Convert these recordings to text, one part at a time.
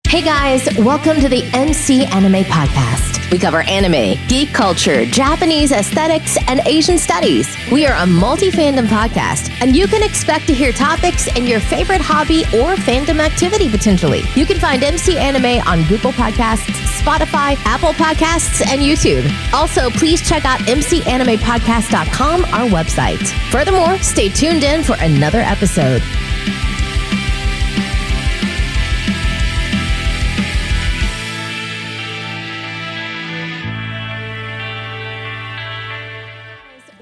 Hey guys, welcome to the MC Anime Podcast. We cover anime, geek culture, Japanese aesthetics, and Asian studies. We are a multi-fandom podcast, and you can expect to hear topics in your favorite hobby or fandom activity potentially. You can find MC Anime on Google Podcasts, Spotify, Apple Podcasts, and YouTube. Also, please check out mcanimepodcast.com, our website. Furthermore, stay tuned in for another episode.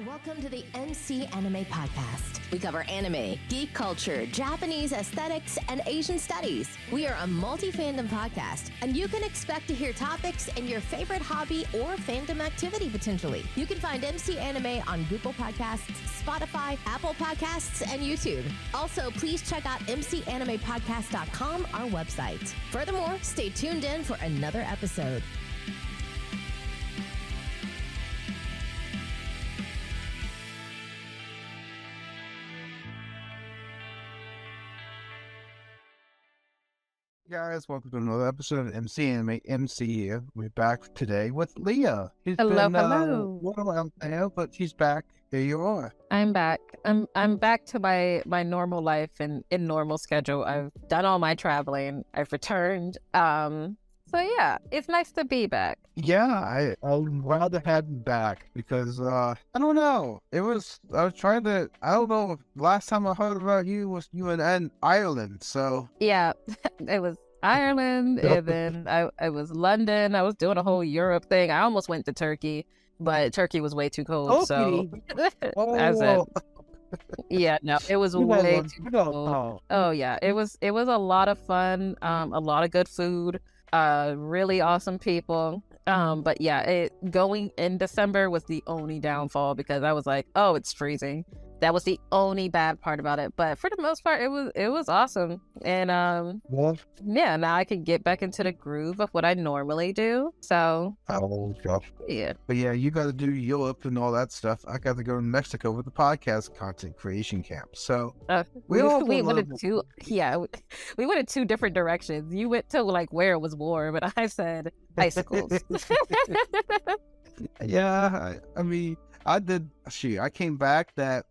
Welcome to the MC Anime Podcast. We cover anime, geek culture, Japanese aesthetics, and Asian studies. We are a multi-fandom podcast, and you can expect to hear topics in your favorite hobby or fandom activity potentially. You can find MC Anime on Google Podcasts, Spotify, Apple Podcasts, and YouTube. Also, please check out mcanimepodcast.com, our website. Furthermore, stay tuned in for another episode. Guys, welcome to another episode of MC Anime. MC here. We're back today with Leah. Hello. Well out there, but she's back. Here you are. I'm back. I'm back to my normal life and in normal schedule. I've done all my traveling. I've returned. So yeah, it's nice to be back. Yeah, I'm glad to have you back because I don't know. I was trying to. I don't know. Last time I heard about you was you in Ireland. So Yeah, it was Ireland, and then I was London. I was doing a whole Europe thing. I almost went to Turkey, but Turkey was way too cold. So I said, yeah, no, it was way too cold. Oh yeah, it was a lot of fun. A lot of good food. Really awesome people. But yeah, going in December was the only downfall because I was like, oh, it's freezing. That was the only bad part about it. But for the most part, it was awesome. And yeah, now I can get back into the groove of what I normally do. So yeah. But yeah, you got to do Europe and all that stuff. I got to go to Mexico with the podcast content creation camp. So we went in two. Yeah, we went in two different directions. You went to like where it was warm, but I said icicles. Yeah, I mean, I came back the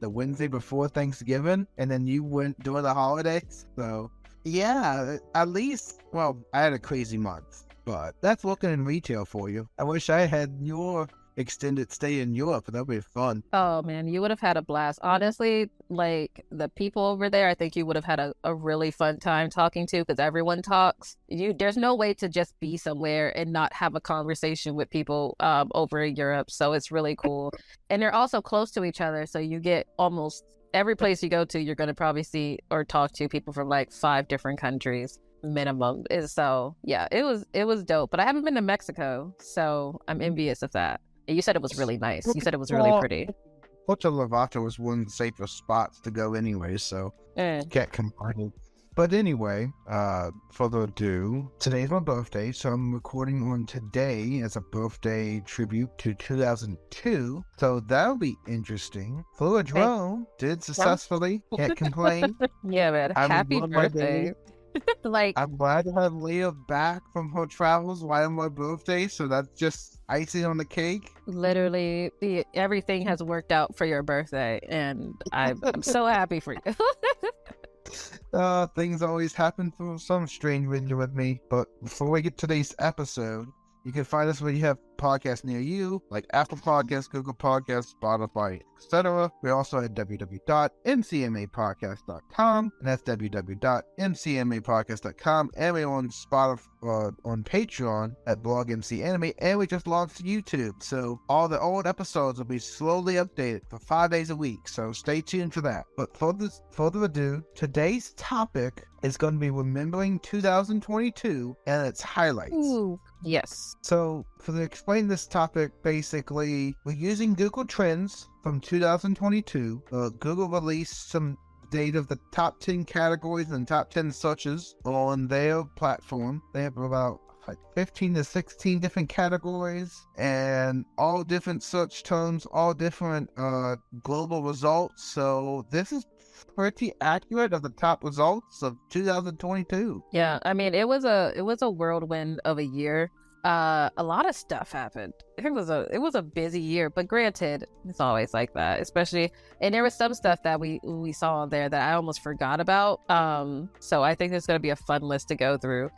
Wednesday before Thanksgiving, and then you went during the holidays. So yeah, at least, well, I had a crazy month, but that's working in retail for you. I wish I had your extended stay in Europe. That'd be fun. Oh man, you would have had a blast. Honestly, like the people over there, I think you would have had a really fun time talking to, because everyone talks. There's no way to just be somewhere and not have a conversation with people over in Europe. So it's really cool. And they're also close to each other. So you get almost every place you go to, you're going to probably see or talk to people from like 5 different countries minimum. So yeah, it was dope. But I haven't been to Mexico, so I'm envious of that. You said it was really nice. You said it was really pretty. Puerto Vallarta was one of the safest spots to go anyway, so can't complain. But anyway, further ado, today's my birthday, so I'm recording on today as a birthday tribute to 2002, so that'll be interesting. Flew a drone, did successfully, can't complain. Yeah, man. Happy birthday. Like, I'm glad to have Leah back from her travels right on my birthday, so that's just icing on the cake. Literally, everything has worked out for your birthday, and I'm so happy for you. Things always happen for some strange reason with me, but before we get to today's episode, you can find us where you have podcasts near you, like Apple Podcasts, Google Podcasts, Spotify, etc. We're also at www.mcmapodcast.com, and that's www.mcmapodcast.com, and we're on Spotify, on Patreon at Blog MC Anime, and we just launched YouTube, so all the old episodes will be slowly updated for 5 days a week, so stay tuned for that. But further ado, today's topic is going to be remembering 2022 and its highlights. Ooh, yes. So, to explain this topic, basically, we're using Google Trends from 2022. Google released some data of the top 10 categories and top 10 searches on their platform. They have about 15 to 16 different categories and all different search terms, all different global results. So this is pretty accurate of the top results of 2022. Yeah, I mean, it was a whirlwind of a year. A lot of stuff happened. It was a busy year, but granted, it's always like that. Especially, and there was some stuff that we saw on there that I almost forgot about. So I think it's gonna be a fun list to go through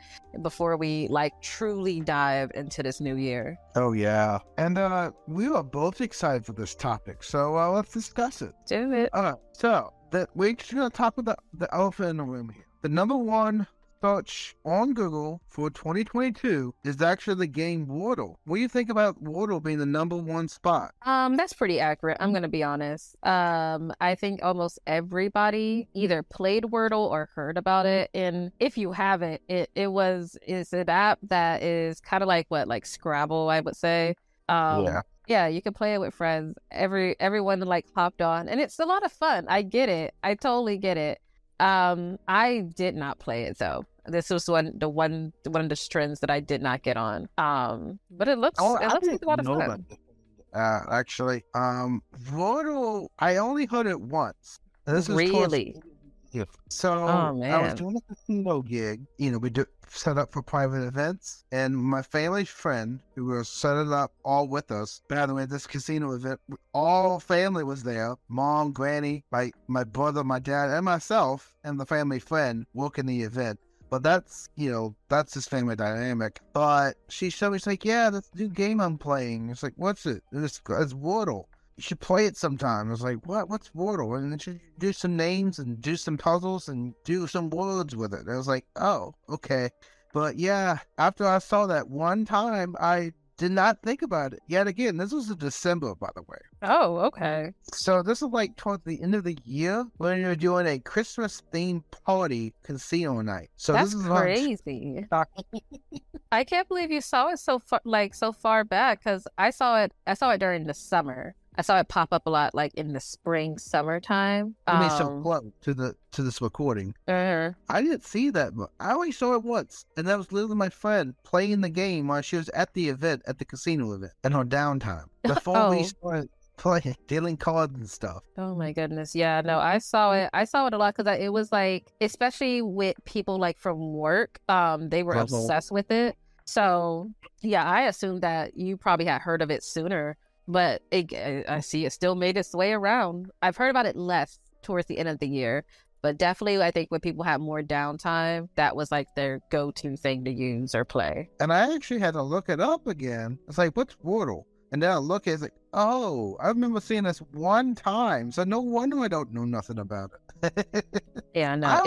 before we truly dive into this new year. Oh yeah, and we were both excited for this topic, so let's discuss it. Do it. So we're just gonna talk about the elephant in the room here. The number one search on Google for 2022 is actually the game Wordle. What do you think about Wordle being the number one spot? That's pretty accurate. I'm gonna be honest. I think almost everybody either played Wordle or heard about it. And if you haven't, it's an app that is kind of like Scrabble, I would say. Yeah, you can play it with friends. Everyone hopped on, and it's a lot of fun. I get it. I totally get it. I did not play it though. This was one of the trends that I did not get on. But it looks like a lot of fun. Actually, Wordle, I only heard it once. This is really. So I was doing a casino gig. We set up for private events, and my family's friend who was setting up all with us. By the way, this casino event, all family was there. Mom, granny, my brother, my dad, and myself, and the family friend working the event. But that's his family dynamic. But she showed me, she's like, yeah, that's the new game I'm playing. It's like, what's it? It's Wordle. You should play it sometime. I was like, what's Wordle? And then she do some names and do some puzzles and do some words with it. I was like, oh, okay. But yeah, after I saw that one time, I did not think about it yet again. This was in December, by the way. Oh, okay. So this is towards the end of the year when you're doing a Christmas themed party casino night. So that's this is crazy. I can't believe you saw it so far back, because I saw it during the summer. I saw it pop up a lot in the spring, summertime. I mean, so close to this recording. I didn't see that, but I only saw it once, and that was literally my friend playing the game while she was at the event, at the casino event, in her downtime before we started playing, dealing cards and stuff. Oh my goodness, yeah, no, I saw it a lot, because it was especially with people from work, they were obsessed with it. So yeah, I assumed that you probably had heard of it sooner. But I see it still made its way around. I've heard about it less towards the end of the year, but definitely I think when people have more downtime, that was their go-to thing to use or play. And I actually had to look it up again. It's like, what's Wordle? And then I look at it, it's like, oh, I remember seeing this one time, so no wonder I don't know nothing about it. Yeah, no,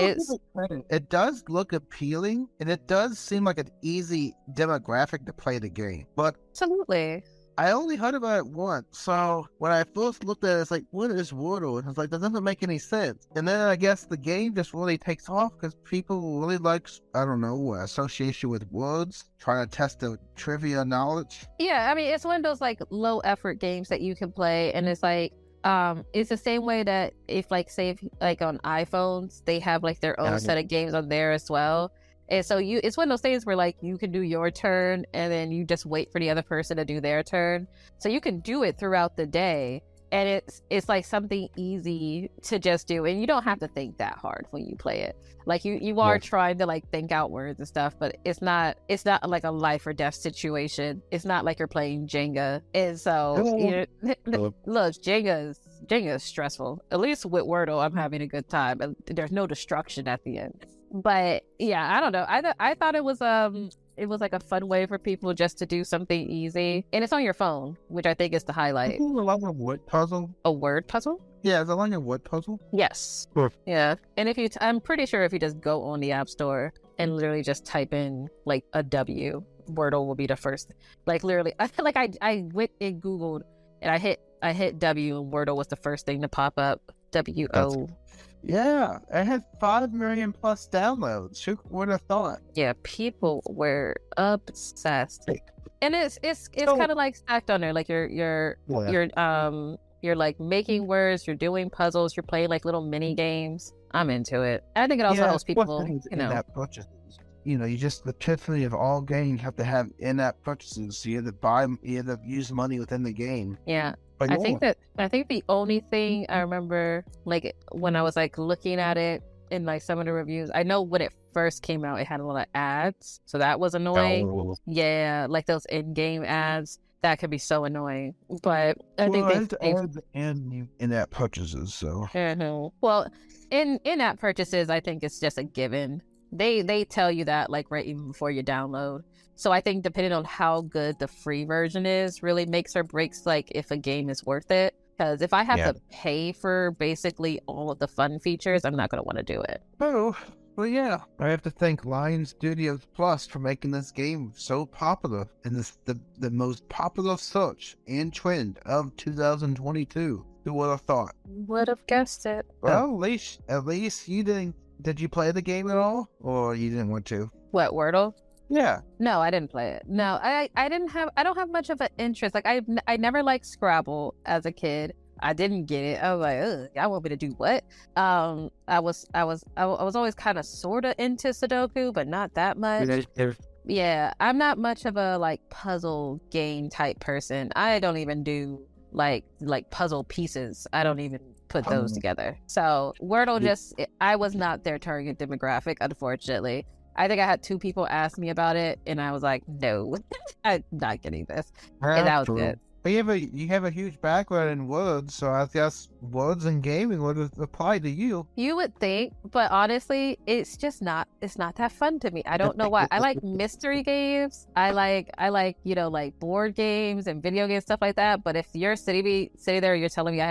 it does look appealing, and it does seem like an easy demographic to play the game. But absolutely. I only heard about it once, so when I first looked at it, it's like, what is Wordle? And it's like, that doesn't make any sense. And then I guess the game just really takes off because people really like, I don't know, association with words, trying to test their trivia knowledge. Yeah, I mean, it's one of those low effort games that you can play, and it's it's the same way that if on iPhones, they have their own set of games on there as well. And so it's one of those things where you can do your turn and then you just wait for the other person to do their turn. So you can do it throughout the day, and it's something easy to just do, and you don't have to think that hard when you play it. You are trying to think out words and stuff, but it's not a life or death situation. It's not like you're playing Jenga. And so look, Jenga is stressful. At least with Wordle, I'm having a good time, and there's no destruction at the end. But yeah, I don't know. I thought it was a fun way for people just to do something easy, and it's on your phone, which I think is the highlight. Isn't it like a word puzzle? A word puzzle? Yeah, is it like a word puzzle? Yes. Sure. Yeah, and I'm pretty sure if you just go on the App Store and literally just type in a W, Wordle will be the first. Literally, I feel I went and Googled, and I hit W, and Wordle was the first thing to pop up. WO. Yeah, it had 5 million plus downloads. Who would have thought? Yeah, people were obsessed, and it's kind of stacked on there. You're making words, you're doing puzzles, you're playing little mini games. I'm into it. I think it also helps people, you just the epiphany of all games have to have in-app purchases. So you have to use money within the game. Yeah. I think the only thing I remember, like when I was like looking at it in like some of the reviews, I know when it first came out, it had a lot of ads, so that was annoying. Oh. Yeah, like those in-game ads, that could be so annoying. But I think and in-app purchases. So well, in-app purchases, I think it's just a given. They tell you that like right even before you download. So I think depending on how good the free version is really makes or breaks like if a game is worth it. Because if I have to pay for basically all of the fun features, I'm not going to want to do it. Oh, well, yeah. I have to thank Lion Studios Plus for making this game so popular and the most popular search and trend of 2022. Who would have thought? Would have guessed it. Well, at least you didn't. Did you play the game at all, or you didn't want to? What, Wordle? Yeah. No, I didn't play it. No, I don't have much of an interest. Like I never liked Scrabble as a kid. I didn't get it. I was like, ugh, I want me to do what? I was always kind of sort of into Sudoku, but not that much. Yeah, I'm not much of a like puzzle game type person. I don't even do like puzzle pieces. I don't even put those together. So Wordle I was not their target demographic, unfortunately. I think I had 2 people ask me about it, and I was like, no, I'm not getting this. And that was it. But you have a huge background in words, so I guess words and gaming would apply to you. You would think, but honestly, it's not that fun to me. I don't know why. I like mystery games. I like like board games and video games, stuff like that. But if you're sitting there, you're telling me I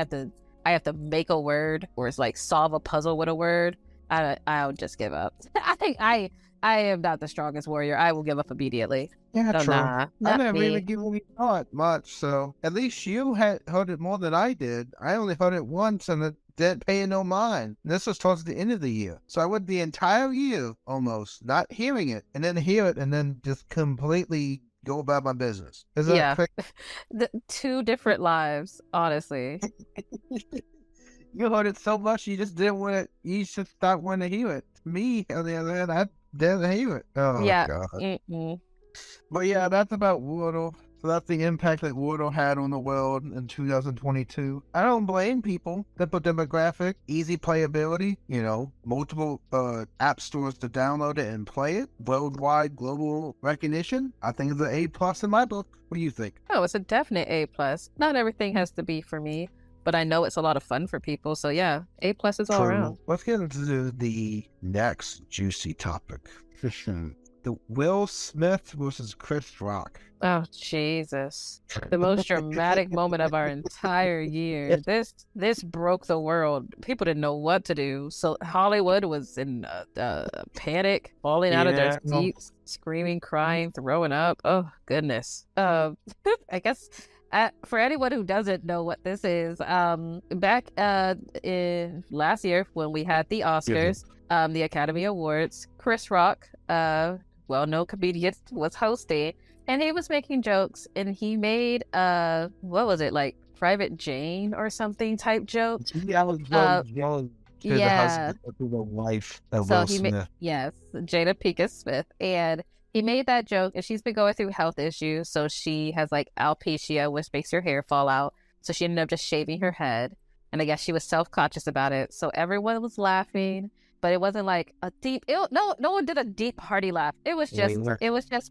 have to make a word or it's like solve a puzzle with a word, I'll just give up. I think I am not the strongest warrior. I will give up immediately. Yeah, so true. Nah, I never me. even given it thought much, so at least you had heard it more than I did. I only heard it once and it didn't pay no mind. And this was towards the end of the year. So I went the entire year almost not hearing it and then hear it and then just completely go about my business. Is that the 2 different lives, honestly. You heard it so much you just didn't want it. You should stop wanting to hear it. Me, on the other hand, I didn't hear it. Oh, yeah. God. Mm-mm. But yeah, that's about Wordle. So that's the impact that Wordle had on the world in 2022. I don't blame people. Simple demographic, easy playability, multiple app stores to download it and play it, worldwide global recognition. I think it's an A+ in my book. What do you think? Oh, it's a definite A+. Not everything has to be for me, but I know it's a lot of fun for people. So yeah, A+ is all around. Let's get into the next juicy topic. The Will Smith versus Chris Rock. Oh, Jesus. The most dramatic moment of our entire year. This broke the world. People didn't know what to do. So Hollywood was in panic, falling out of their seats, screaming, crying, throwing up. Oh, goodness. I guess for anyone who doesn't know what this is, back in last year when we had the Oscars, the Academy Awards, Chris Rock, well-known comedian, was hosting, and he was making jokes, and he made what was it, like Private Jane or something type joke? Yeah, the husband of the wife of Will Smith. Yes, Jada Pinkett Smith, and he made that joke, and she's been going through health issues, so she has like alopecia, which makes her hair fall out, so she ended up just shaving her head, and I guess she was self-conscious about it, so everyone was laughing. But it wasn't like a deep. No one did a deep hearty laugh. It was just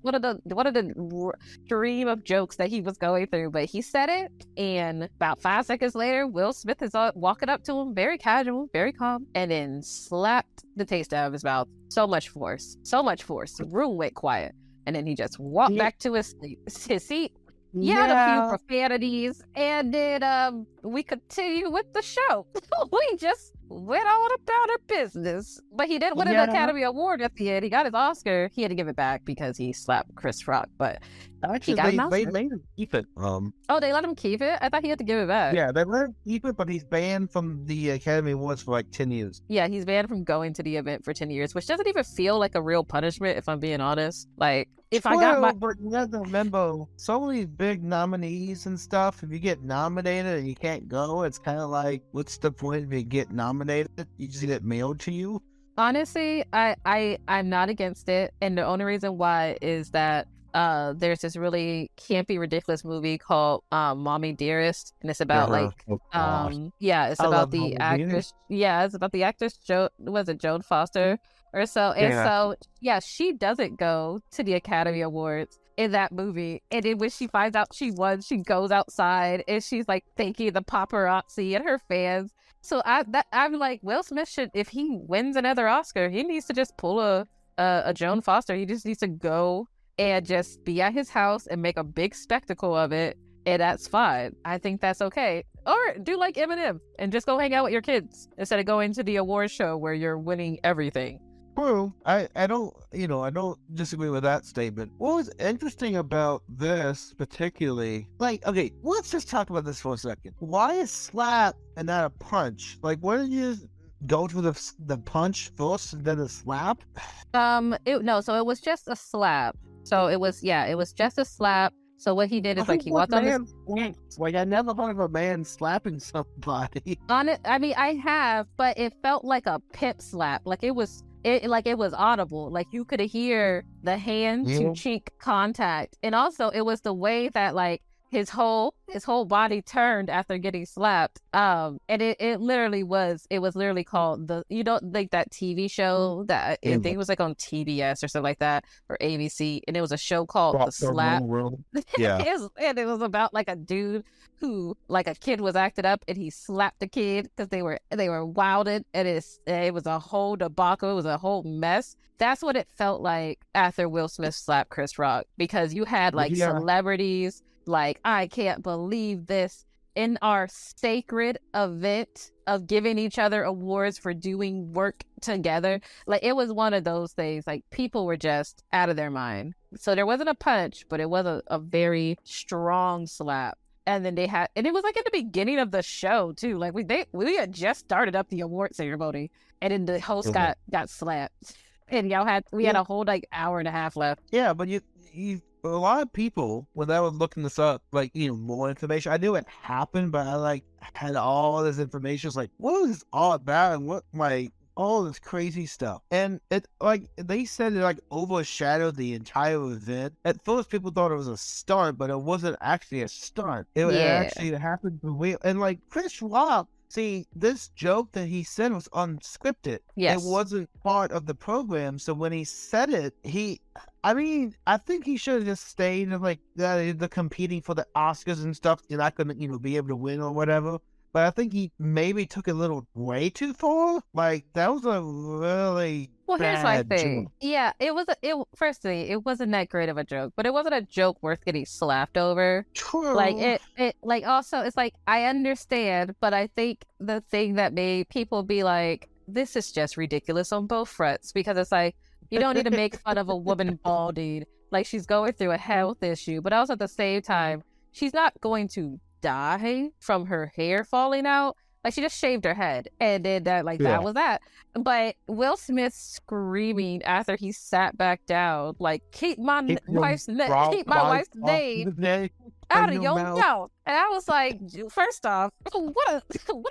one of the stream of jokes that he was going through. But he said it, and about 5 seconds later, Will Smith is walking up to him, very casual, very calm, and then slapped the taste out of his mouth. So much force. The room went quiet, and then he just walked back to his seat. He had a few profanities, and then we continue with the show. We just went on about our business. But he did win an Academy Award at the end. He got his Oscar. He had to give it back because he slapped Chris Rock. But actually, they made him keep it. Oh, they let him keep it? I thought he had to give it back. Yeah, they let him keep it, but he's banned from the Academy Awards for like 10 years. Yeah, he's banned from going to the event for 10 years, which doesn't even feel like a real punishment, if I'm being honest. Like, if I got my... But you have to remember, so many big nominees and stuff, if you get nominated and you can't go, it's kind of like, what's the point if you get nominated? You just get it mailed to you? Honestly, I'm not against it, and the only reason why is that there's this really campy, ridiculous movie called Mommy Dearest, and it's about it's about the actress. Yeah, it's about the actress Joan Foster or so, and so she doesn't go to the Academy Awards in that movie, and then when she finds out she won, she goes outside and she's like thanking the paparazzi and her fans. So I'm like, Will Smith should, if he wins another Oscar, he needs to just pull a Joan Foster. He just needs to go and just be at his house and make a big spectacle of it, and that's fine. I think that's okay. Or do like Eminem and just go hang out with your kids instead of going to the award show where you're winning everything. True. I don't disagree with that statement. What was interesting about this particularly, like, okay, let's just talk about this for a second. Why is slap and not a punch? Like, why did you go to the punch first and then the slap? So it was just a slap. So it was just a slap. So what he did is he walked on the... Like, I never heard of a man slapping somebody. On it, I mean, I have, but it felt like a pimp slap. Like it was audible. Like you could hear the hand to cheek contact, and also it was the way that like his whole body turned after getting slapped. And it was literally called that TV show that I think it was like on TBS or something like that, or ABC, and it was a show called The Slap. Yeah. And it was about like a dude who, like, a kid was acted up and he slapped the kid because they were wilded, and it was a whole debacle. It was a whole mess. That's what it felt like after Will Smith slapped Chris Rock, because you had like celebrities like, I can't believe this, in our sacred event of giving each other awards for doing work together. Like, it was one of those things, like, people were just out of their mind. So there wasn't a punch, but it was a very strong slap. And then and it was like at the beginning of the show too. Like we had just started up the award ceremony, and then the host got slapped, and we had a whole like hour and a half left. Yeah, but you a lot of people, when I was looking this up, like, more information, I knew it happened, but I had all this information. It's like, what is all about, and what, like, all this crazy stuff. And it, like, they said it overshadowed the entire event. At first, people thought it was a stunt, but it wasn't actually a stunt. It actually happened for real. And like Chris Rock, see, this joke that he said was unscripted. Yes. It wasn't part of the program. So when he said it, I think he should have just stayed in the competing for the Oscars and stuff. You're not going to, be able to win or whatever. But I think he maybe took it a little way too far. Like, that was a really here's my thing. Joke. Yeah, firstly, it wasn't that great of a joke, but it wasn't a joke worth getting slapped over. True. Like, also, it's like, I understand, but I think the thing that made people be like, this is just ridiculous on both fronts, because it's like, you don't need to make fun of a woman balding. Like, she's going through a health issue, but also at the same time, she's not going to die from her hair falling out. Like, she just shaved her head, and then that was that. But Will Smith screaming after he sat back down, like, keep my wife's name out of your mouth. And I was like, first off, what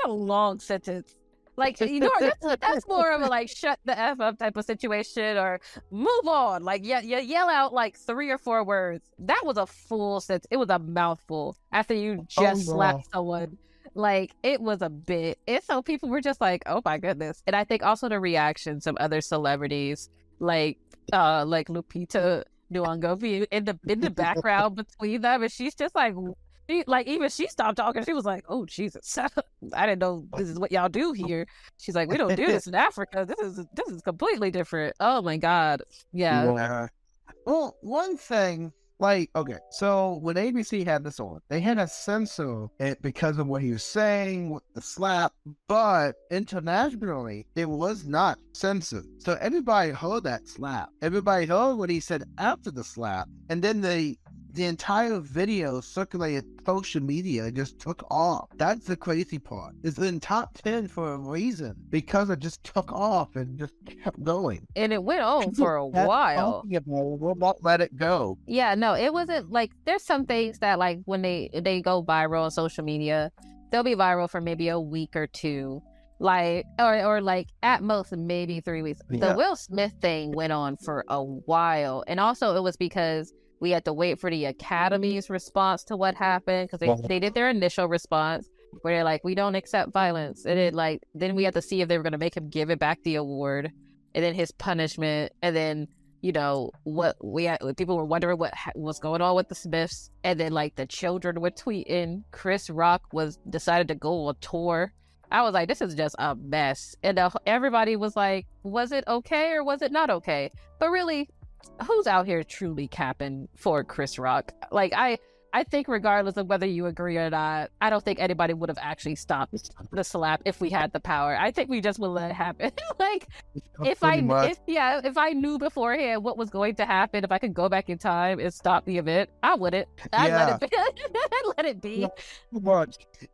a long sentence. Like, that's more of a shut the F up type of situation, or move on. Like, you yell out 3 or 4 words. That was a full sentence. It was a mouthful after you just slapped someone. Like, it was a bit. And so people were just like, oh my goodness. And I think also the reactions of other celebrities, like Lupita Nyong'o being in the background between them, and she's just like, even she stopped talking. She was like, oh, Jesus. I didn't know this is what y'all do here. She's like, we don't do this in Africa. This is completely different. Oh, my God. Yeah. Well, one thing, okay, so when ABC had this on, they had to censor it because of what he was saying, with the slap, but internationally, it was not censored. So everybody heard that slap. Everybody heard what he said after the slap. And then the entire video circulated social media and just took off. That's the crazy part. It's in top 10 for a reason, because it just took off and just kept going. And it went on for a while. We'll not let it go. Yeah, no, it wasn't there's some things that when they go viral on social media, they'll be viral for maybe a week or two. Like, or like at most maybe 3 weeks. Yeah. The Will Smith thing went on for a while, and also it was because we had to wait for the Academy's response to what happened, because they did their initial response where they're like, we don't accept violence, and then we had to see if they were going to make him give it back the award, and then his punishment, and then people were wondering what was going on with the Smiths, and then like the children were tweeting. Chris Rock decided to go on tour. I was like, this is just a mess, and everybody was like, was it okay or was it not okay? But really, who's out here truly capping for Chris Rock? Like, I think regardless of whether you agree or not, I don't think anybody would have actually stopped the slap if we had the power. I think we just would let it happen. Like, if I knew beforehand what was going to happen, if I could go back in time and stop the event, I wouldn't. I'd let it be. I'd let it be.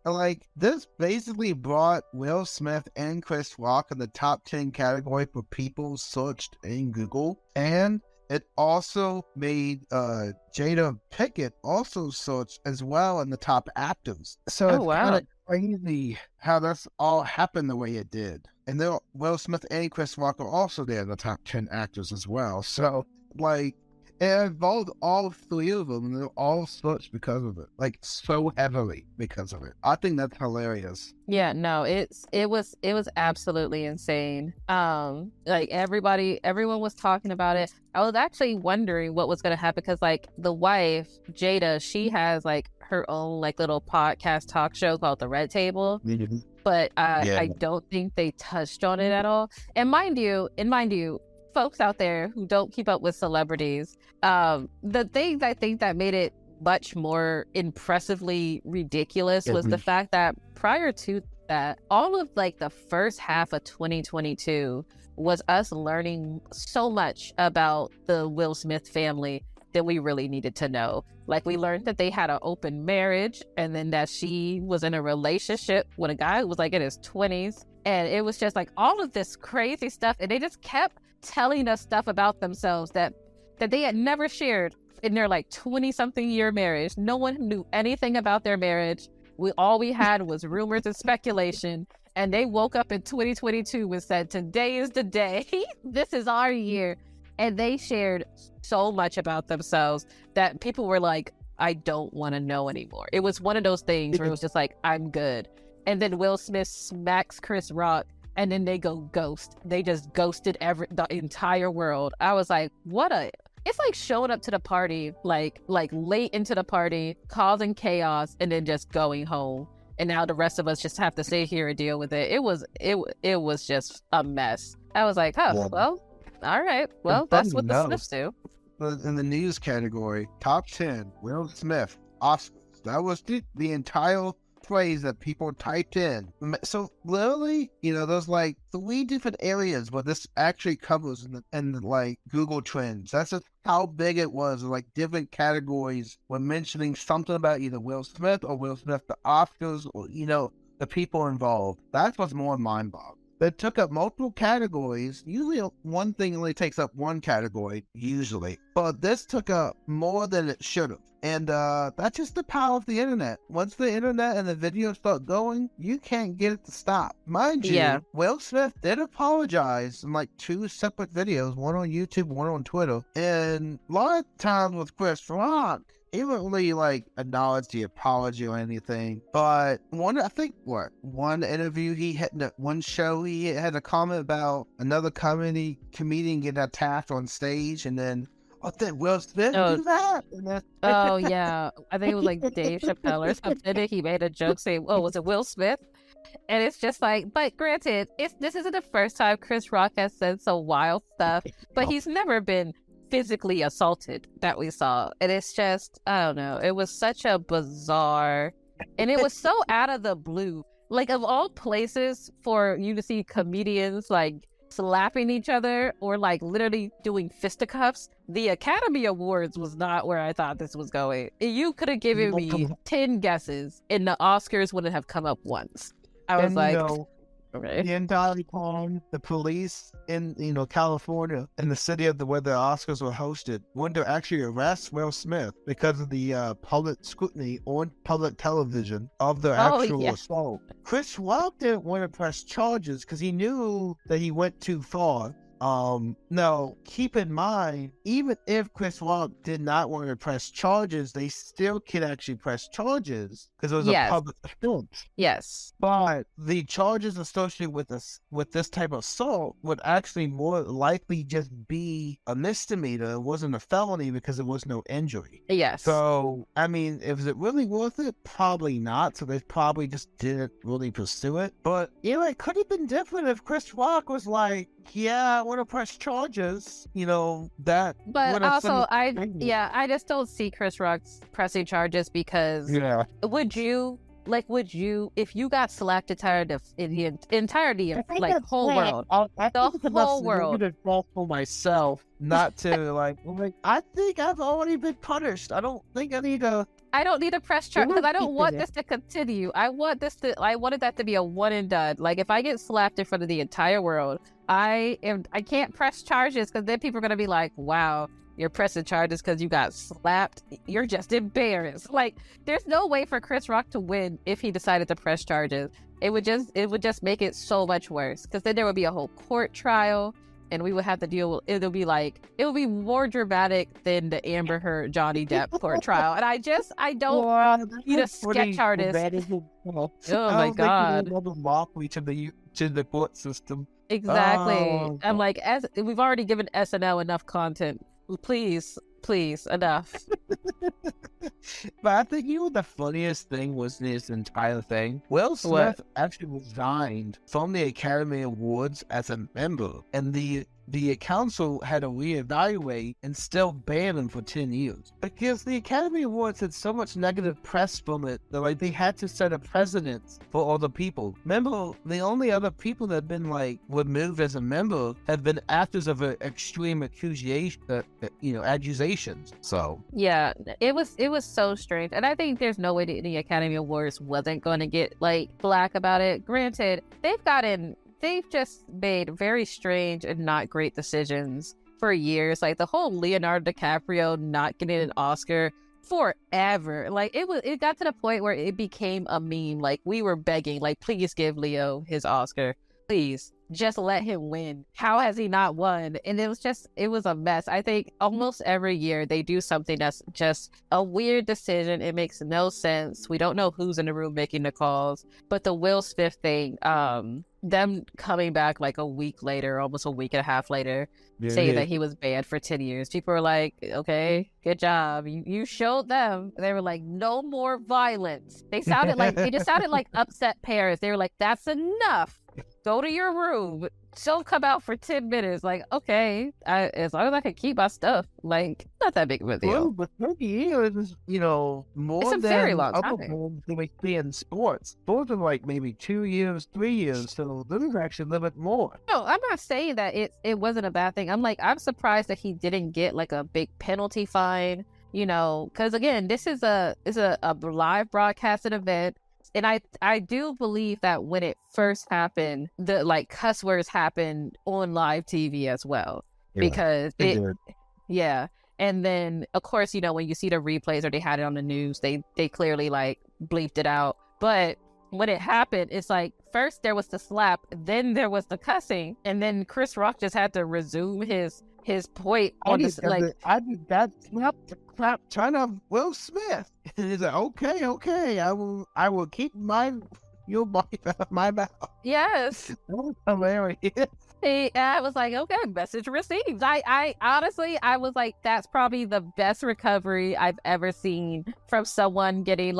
Like, this basically brought Will Smith and Chris Rock in the top 10 category for people searched in Google, and it also made Jada Pinkett also search as well in the top actors. So it's kind of crazy how that's all happened the way it did. And then Will Smith and Chris Rock are also there in the top 10 actors as well. So, like, it involved all three of them, and they're all searched because of it. Like, so heavily because of it. I think that's hilarious. Yeah, no, it was absolutely insane. Like, everyone was talking about it. I was actually wondering what was going to happen, because like the wife, Jada, she has like her own like little podcast talk show called The Red Table. Mm-hmm. But I don't think they touched on it at all. And mind you, folks out there who don't keep up with celebrities, the thing I think that made it much more impressively ridiculous was the fact that prior to that, all of like the first half of 2022 was us learning so much about the Will Smith family that we really needed to know. Like, we learned that they had an open marriage, and then that she was in a relationship with a guy who was like in his 20s, and it was just like all of this crazy stuff, and they just kept telling us stuff about themselves that they had never shared in their like 20-something year marriage. No one knew anything about their marriage. All we had was rumors and speculation. And they woke up in 2022 and said, today is the day. This is our year. And they shared so much about themselves that people were like, I don't want to know anymore. It was one of those things where it was just like, I'm good. And then Will Smith smacks Chris Rock, and then they go ghost. They just ghosted the entire world. I was like, it's like showing up to the party, like late into the party, causing chaos, and then just going home. And now the rest of us just have to sit here and deal with it. It was just a mess. I was like, well, all right. Well, that's what the Smiths do. In the news category, top 10, Will Smith, Oscars. That was the entire phrase that people typed in. So literally, there's like 3 different areas where this actually covers in like Google Trends. That's just how big it was. Like, different categories were mentioning something about either Will Smith or Will Smith, the Oscars, or the people involved. That's what's more mind-boggling. They took up multiple categories. Usually one thing only takes up one category, usually. But this took up more than it should have. And that's just the power of the internet. Once the internet and the videos start going, you can't get it to stop. Mind you, Will Smith did apologize in like 2 separate videos, one on YouTube, one on Twitter. And a lot of times with Chris Rock, he didn't really like acknowledge the apology or anything. But one interview one show he had a comment about another comedian getting attacked on stage, and then did Will Smith do that? Oh yeah, I think it was like Dave Chappelle or something. He made a joke saying, "Oh, was it Will Smith?" And it's just like, but granted, this isn't the first time Chris Rock has said some wild stuff, but he's never been physically assaulted that we saw. And it's just, I don't know, it was such a bizarre, and it was so out of the blue. Like, of all places for you to see comedians like slapping each other or like literally doing fisticuffs, the Academy Awards was not where I thought this was going. You could have given me 10 guesses and the Oscars wouldn't have come up once. I was Okay. The entire time, the police in California, in the city of where the Oscars were hosted, wanted to actually arrest Will Smith because of the public scrutiny on public television of the actual assault. Chris Rock didn't want to press charges because he knew that he went too far. Now, keep in mind, even if Chris Rock did not want to press charges, they still could actually press charges because it was a public offense. Yes. But the charges associated with this type of assault would actually more likely just be a misdemeanor. It wasn't a felony because there was no injury. Yes. So, I mean, is it really worth it? Probably not. So they probably just didn't really pursue it. But, it could have been different if Chris Rock was like, yeah, I want to press charges, that. But also, I just don't see Chris Rock pressing charges because would you, if you got slapped in the entirety of, whole world, the whole world. For myself, not to, I think I've already been punished. I don't think I need to press charge because I don't want this to continue. I wanted that to be a one and done. Like, if I get slapped in front of the entire world, I can't press charges because then people are gonna be like, wow, you're pressing charges because you got slapped. You're just embarrassed. Like, there's no way for Chris Rock to win if he decided to press charges. It would just make it so much worse because then there would be a whole court trial. And we would have to deal with it. Will be more dramatic than the Amber Heard Johnny Depp court trial. And I don't need a sketch artist. Oh my God. Mockery to the court system. Exactly. I'm like, as we've already given SNL enough content. Please, enough. But I think the funniest thing was this entire thing. Will Smith actually resigned from the Academy Awards as a member, and the council had to reevaluate and still ban him for 10 years because the Academy Awards had so much negative press from it that they had to set a precedent for other people. Remember, the only other people that have been removed as a member have been actors of extreme accusations. So yeah, it was so strange, and I think there's no way the Academy Awards wasn't going to get black about it. Granted, they've just made very strange and not great decisions for years. Like the whole Leonardo DiCaprio not getting an Oscar forever. It got to the point where it became a meme. We were begging, please give Leo his Oscar. Please, just let him win. How has he not won? And it was a mess. I think almost every year they do something that's just a weird decision. It makes no sense. We don't know who's in the room making the calls. But the Will Smith thing, them coming back a week later, almost a week and a half later, saying that he was banned for 10 years. People were like, okay, good job. You showed them. They were like, no more violence. They just sounded like upset parents. They were like, that's enough. Go to your room. Don't come out for 10 minutes. Okay, as long as I can keep my stuff, not that big of a deal. Well, but 30 years is, more it's a than very long other time. ones that we see in sports. Sports are maybe 2 years, 3 years, so this is actually a little bit more. No, I'm not saying that it wasn't a bad thing. I'm surprised that he didn't get a big penalty fine, because again, this is a live broadcasted event. And I do believe that when it first happened, the cuss words happened on live TV as well. Yeah, because and then of course, when you see the replays or they had it on the news, they clearly bleeped it out. But when it happened, it's first there was the slap, then there was the cussing, and then Chris Rock just had to resume his point on this. I did that slap turn of Will Smith. And he's like, okay, I will keep my mouth. Yes. That was hilarious. I was like, okay, message received. I honestly, I was like, that's probably the best recovery I've ever seen from someone getting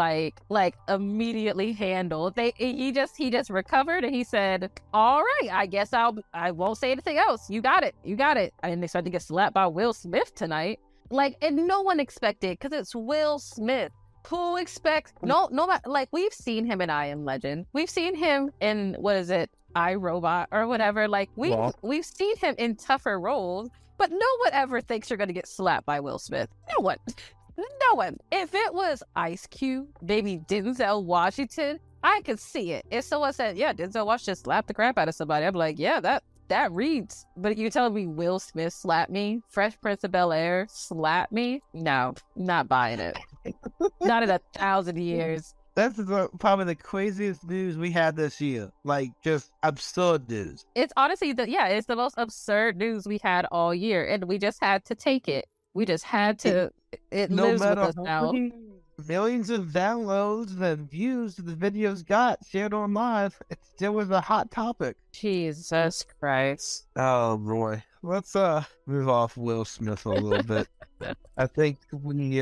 immediately handled. He just recovered and he said, all right, I guess I won't say anything else. You got it. I didn't expect to get slapped by Will Smith tonight. And no one expected, because it's Will Smith. Who expects no we've seen him in I Am Legend. We've seen him in I, Robot or whatever. We've seen him in tougher roles, but no one ever thinks you're gonna get slapped by Will Smith. No one. If it was Ice Cube, maybe Denzel Washington, I could see it. If someone said, yeah, Denzel Washington slapped the crap out of somebody, I'm like, yeah, that reads. But you telling me Will Smith slapped me? Fresh Prince of Bel-Air slapped me? No, not buying it. Not in 1,000 years. That's probably the craziest news we had this year. Like, just absurd news. It's honestly, it's the most absurd news we had all year. And we just had to take it. We just had to. It no lives with matter us how now. many millions of downloads and views the videos got shared online, it still was a hot topic. Jesus Christ. Oh, boy. Let's move off Will Smith a little bit. I think we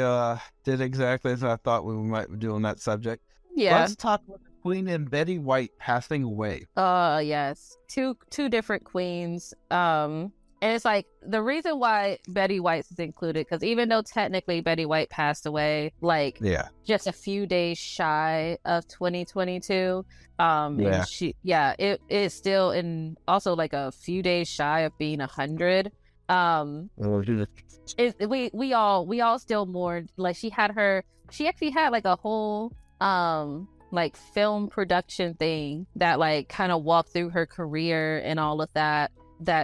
did exactly as I thought we might do on that subject. Yeah. Let's talk about the Queen and Betty White passing away. Yes. Two different queens. And it's like the reason why Betty White's is included, because even though technically Betty White passed away, just a few days shy of 2022, and it is still also like a few days shy of being 100. We all still mourned. Like she actually had like a whole like film production thing that like kind of walked through her career and all of that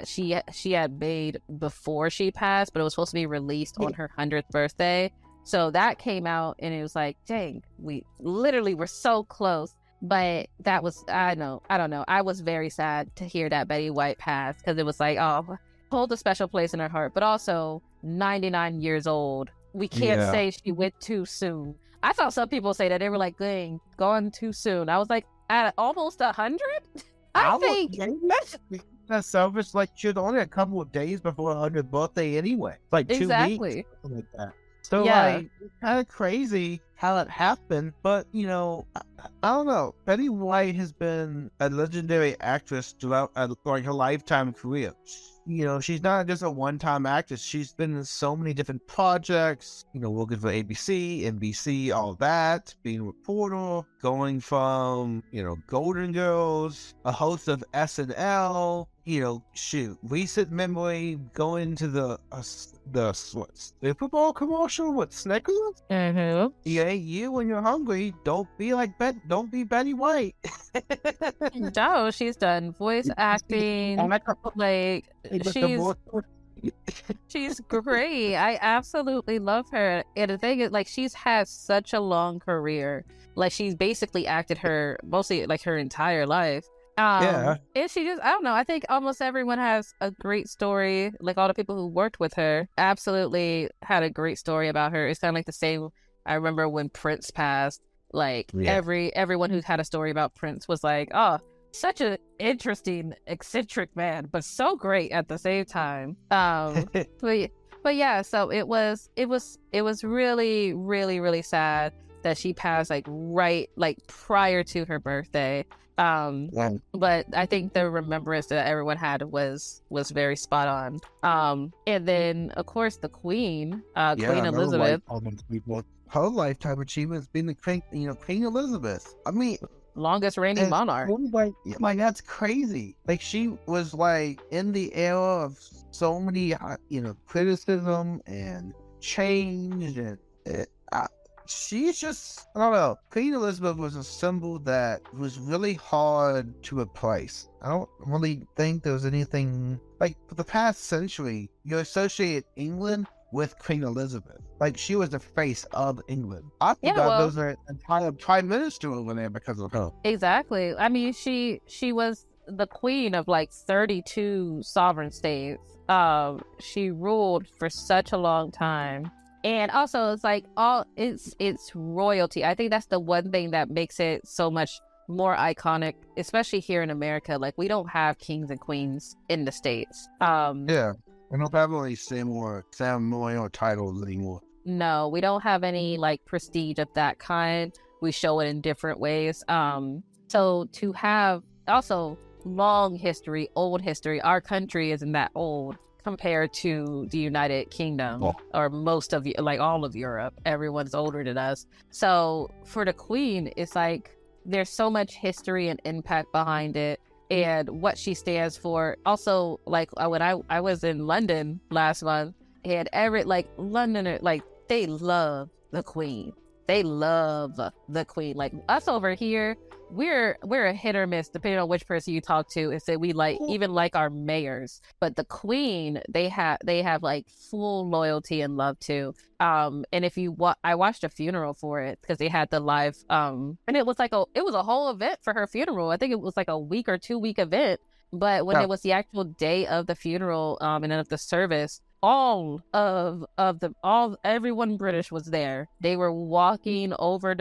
she had made before she passed, but it was supposed to be released on her 100th birthday. So that came out and it was like, dang, we literally were so close. But that was, I don't know. I was very sad to hear that Betty White passed, because it was like, oh, hold a special place in her heart, but also 99 years old. We can't say she went too soon. I saw some people say that they were like, dang, gone too soon. I was like, at almost 100? I think that's selfish. Like, she's only a couple of days before her 100th birthday anyway. Like 2 weeks. Something like that. So, like, it's kind of crazy how it happened. But, you know, I don't know. Betty White has been a legendary actress throughout like her lifetime career. You know, she's not just a one-time actress. She's been in so many different projects, you know, working for ABC, NBC, all that, being a reporter, going from, you know, Golden Girls, a host of SNL, you know, recent memory going to the Super Bowl commercial with Snickers. Mm-hmm. Yeah, you when you're hungry, don't be Betty White. No, she's done voice acting. Like she's great. I absolutely love her. And the thing is, like, she's had such a long career. Like, she's basically acted mostly like her entire life. And she just, I don't know, I think almost everyone has a great story. Like, all the people who worked with her absolutely had a great story about her. It's kind of like the same. I remember when Prince passed, like everyone who had a story about Prince was like, oh, such an interesting, eccentric man, but so great at the same time. But yeah, so it was really, really, really sad that she passed like prior to her birthday. But I think the remembrance that everyone had was very spot on. And then of course the Queen Elizabeth. Her lifetime achievement being the Queen Elizabeth. I mean, longest reigning monarch. Like, that's crazy. Like, she was like in the era of so many, criticism and change, and she's just, I don't know. Queen Elizabeth was a symbol that was really hard to replace. I don't really think there was anything, like, for the past century, you associate England with Queen Elizabeth. Like, she was the face of England. I think there was an entire prime minister over there because of her. Exactly. I mean, she was the queen of like 32 sovereign states. She ruled for such a long time. And also, it's like it's royalty. I think that's the one thing that makes it so much more iconic, especially here in America. Like, we don't have kings and queens in the States. We don't have any ceremonial titles anymore. No, we don't have any like prestige of that kind. We show it in different ways. So to have also long history, old history, our country isn't that old compared to the United Kingdom or most of all of Europe. Everyone's older than us. So for the Queen, it's like there's so much history and impact behind it and what she stands for. Also, like when I was in London last month, and Londoner, like, they love the Queen. they love the queen. Like us over here, we're a hit or miss depending on which person you talk to. Is that we like even like our mayors, but the queen they have like full loyalty and love to. And if you I watched a funeral for it because they had the live and it was a whole event for her funeral. I think it was like a week or 2 week event. But when it was the actual day of the funeral and then of the service, everyone British was there. They were walking over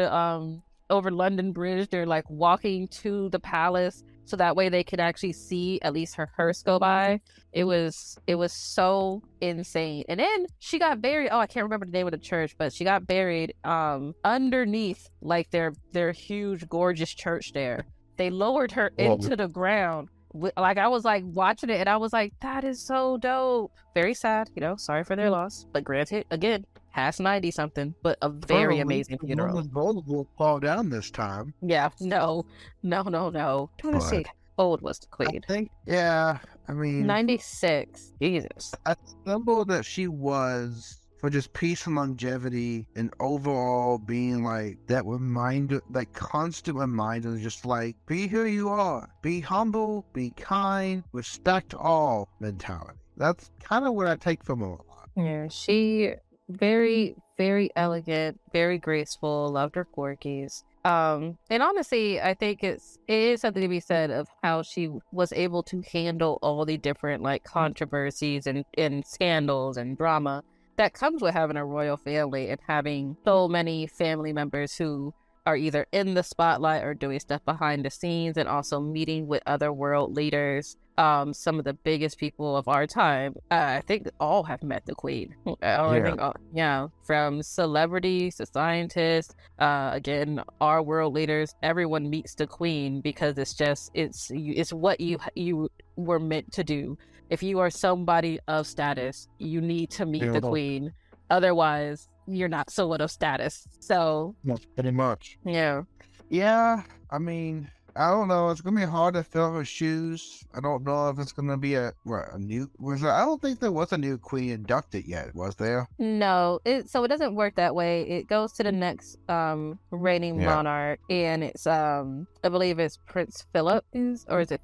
London Bridge. They're like walking to the palace so that way they could actually see at least her hearse go by. It was so insane. And then she got buried. Oh, I can't remember the name of the church, but she got buried underneath like their huge, gorgeous church there. They lowered her into the ground. Like I was like watching it and I was like, that is so dope. Very sad, sorry for their loss. But granted, again, past 90 something, but a very amazing funeral. Both will fall down this time. Yeah, no. Let's see. How old was the queen? I think, yeah, I mean 96. Jesus. I remember that she was for just peace and longevity and overall being like that reminder, like constant reminder, just like be who you are, be humble, be kind, respect all mentality. That's kind of what I take from her a lot. Yeah, she very, very elegant, very graceful, loved her corgis. And honestly, I think it is something to be said of how she was able to handle all the different like controversies and scandals and drama that comes with having a royal family and having so many family members who are either in the spotlight or doing stuff behind the scenes, and also meeting with other world leaders. Some of the biggest people of our time, I think all have met the queen. From celebrities to scientists, again, our world leaders, everyone meets the queen because it's what you were meant to do. If you are somebody of status, you need to meet the queen. Otherwise, you're not someone of status. So, pretty much. Yeah. Yeah, I mean, I don't know. It's gonna be hard to fill her shoes. I don't know if it's gonna be a new. I don't think there was a new queen inducted yet. Was there? No. So it doesn't work that way. It goes to the next reigning monarch, and it's I believe it's Prince Philip is it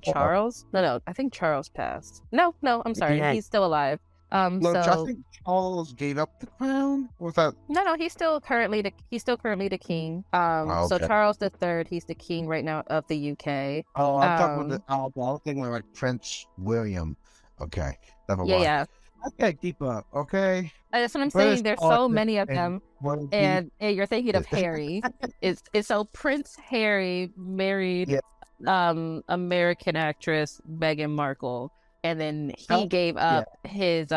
Charles? No. I think Charles passed. No. I'm sorry. Yeah. He's still alive. I think Charles gave up the crown. Was that? No. He's still currently the king. Okay. So Charles III, he's the king right now of the UK. Oh, I'm talking like Prince William. Okay. Yeah. Okay, keep up. Okay. That's what I'm saying. There's so many of them, and you're thinking of Harry. It's so Prince Harry married American actress Meghan Markle. And then he gave up his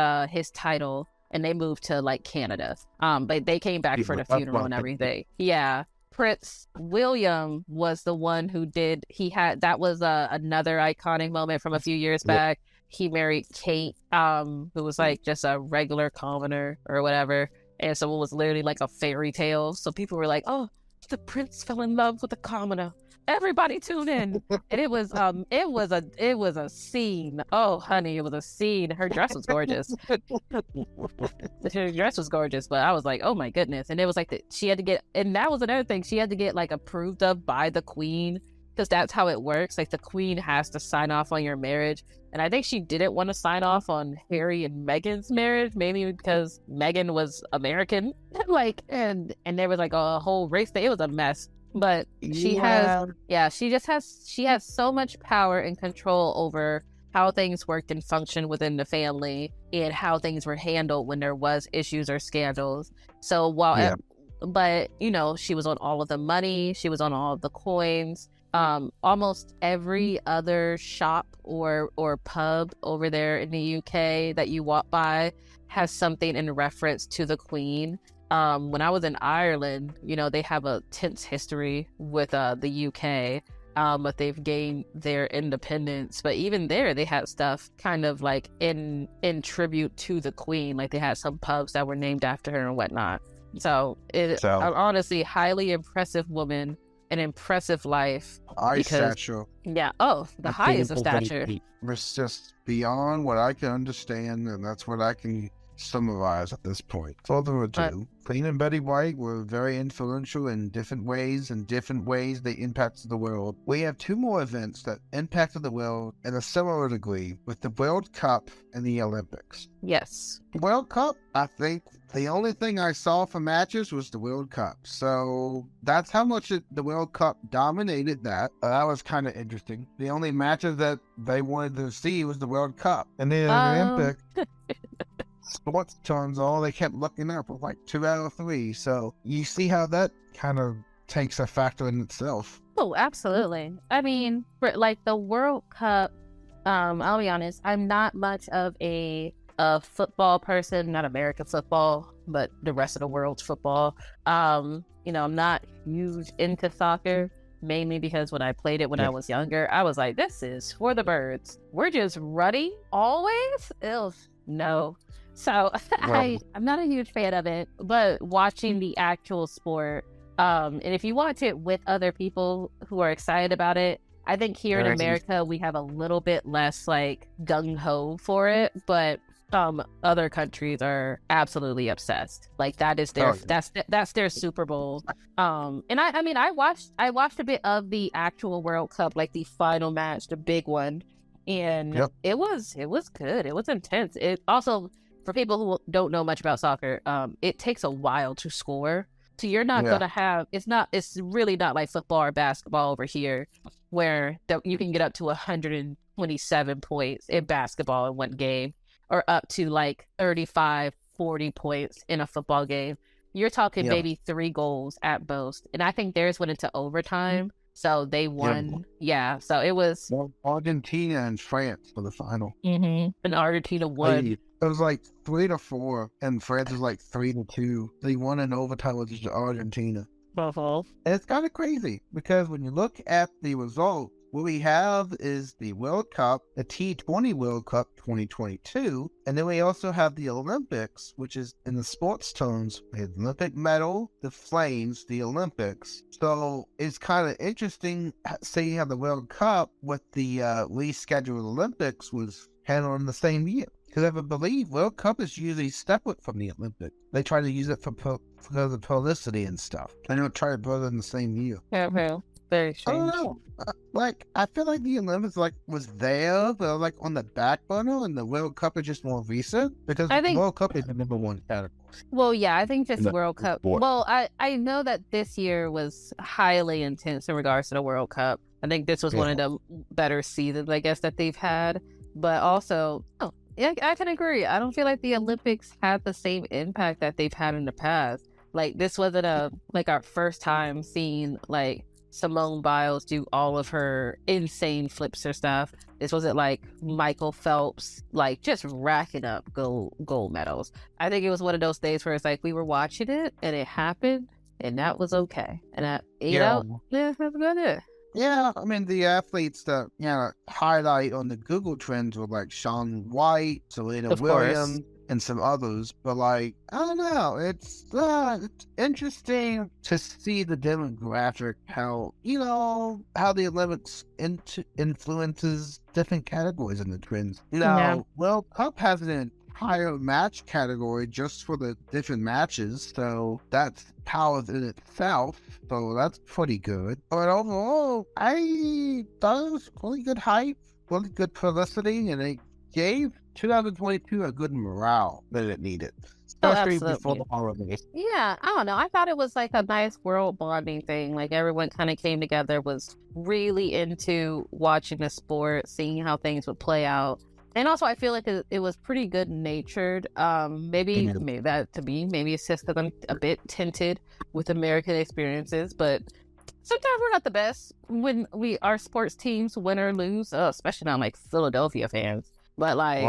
title, and they moved to like Canada. But they came back for the funeral and everything. Yeah, Prince William was the one who did. That was another iconic moment from a few years back. He married Kate, who was like just a regular commoner or whatever, and so it was literally like a fairy tale. So people were like, "Oh, the prince fell in love with a commoner." Everybody tune in. And it was a scene. Oh, honey, it was a scene. Her dress was gorgeous. Her dress was gorgeous, but I was like, oh my goodness. And it was like she had to get, and that was another thing, she had to get like approved of by the queen, because that's how it works. Like the queen has to sign off on your marriage. And I think she didn't want to sign off on Harry and Meghan's marriage, maybe because Meghan was American. and there was like a whole race thing. It was a mess. But she has so much power and control over how things worked and functioned within the family, and how things were handled when there was issues or scandals. So but she was on all of the money, she was on all of the coins. Almost every other shop or pub over there in the UK that you walk by has something in reference to the queen. When I was in Ireland, they have a tense history with the UK, but they've gained their independence. But even there, they had stuff kind of like in tribute to the queen. Like they had some pubs that were named after her and whatnot. So honestly, highly impressive woman, an impressive life. Stature. Yeah. Oh, the highest of stature. It's just beyond what I can understand, and that's what I can summarize at this point. Further ado, Queen and Betty White were very influential in different ways, they impacted the world. We have two more events that impacted the world in a similar degree, with the World Cup and the Olympics. Yes. World Cup, I think the only thing I saw for matches was the World Cup. So that's how much the World Cup dominated that. That was kind of interesting. The only matches that they wanted to see was the World Cup. And then the Olympics, sports turns all they kept looking up was like 2 out of 3. So you see how that kind of takes a factor in itself. Oh, absolutely. I mean, for like the World Cup, I'll be honest, I'm not much of a football person, not American football, but the rest of the world's football. I'm not huge into soccer, mainly because when I played it when I was younger, I was like, this is for the birds. We're just running always. Ew, no. So I'm not a huge fan of it, but watching the actual sport, and if you watch it with other people who are excited about it, I think here in America, we have a little bit less like gung-ho for it, but other countries are absolutely obsessed. Like that is their that's their Super Bowl. And I watched a bit of the actual World Cup, like the final match, the big one, and it was good. It was intense. It also, for people who don't know much about soccer, it takes a while to score. So you're not gonna have it's really not like football or basketball over here, where you can get up to 127 points in basketball in one game, or up to like 35, 40 points in a football game. You're talking maybe 3 goals at most. And I think theirs went into overtime. So they won. Yeah. So it was Argentina and France for the final. Mm-hmm. And Argentina won. It was like 3-4, and France was like 3-2. They won in overtime with Argentina. Uh-huh. And it's kind of crazy because when you look at the result, what we have is the World Cup, the T20 World Cup 2022, and then we also have the Olympics, which is in the sports terms, we have the Olympic medal, the flames, the Olympics. So it's kind of interesting seeing how the World Cup with the rescheduled Olympics was handled in the same year. Because I believe World Cup is usually separate from the Olympics. They try to use it for the publicity and stuff. They don't try to put it in the same year. Yeah, very strange. I don't know. I feel like the Olympics was there, but like on the back burner, and the World Cup is just more recent because the World Cup is the #1 category. Well, yeah, I think this World Cup. Sport. Well, I know that this year was highly intense in regards to the World Cup. I think this was one of the better seasons, I guess, that they've had. But also, I can agree. I don't feel like the Olympics had the same impact that they've had in the past. Like this wasn't our first time seeing like Simone Biles do all of her insane flips or stuff. This wasn't like Michael Phelps, like just racking up gold medals. I think it was one of those days where it's like we were watching it and it happened and that was okay. And that's about it. Yeah, I mean, the athletes that, highlight on the Google Trends were like Shaun White, Serena Williams, and some others. But like, I don't know, it's interesting to see the demographic, how the Olympics influences different categories in the trends. World Cup has an entire match category just for the different matches, so that's power in itself, so that's pretty good. But overall, I thought it was really good hype, really good publicity, and it gave 2022 a good morale that it needed, especially before the holidays. Yeah, I don't know. I thought it was like a nice world bonding thing. Like everyone kind of came together, was really into watching the sport, seeing how things would play out. And also, I feel like it was pretty good natured. Maybe that to me, maybe it's just because I'm a bit tinted with American experiences, but sometimes we're not the best when our sports teams win or lose, especially not like Philadelphia fans. But like,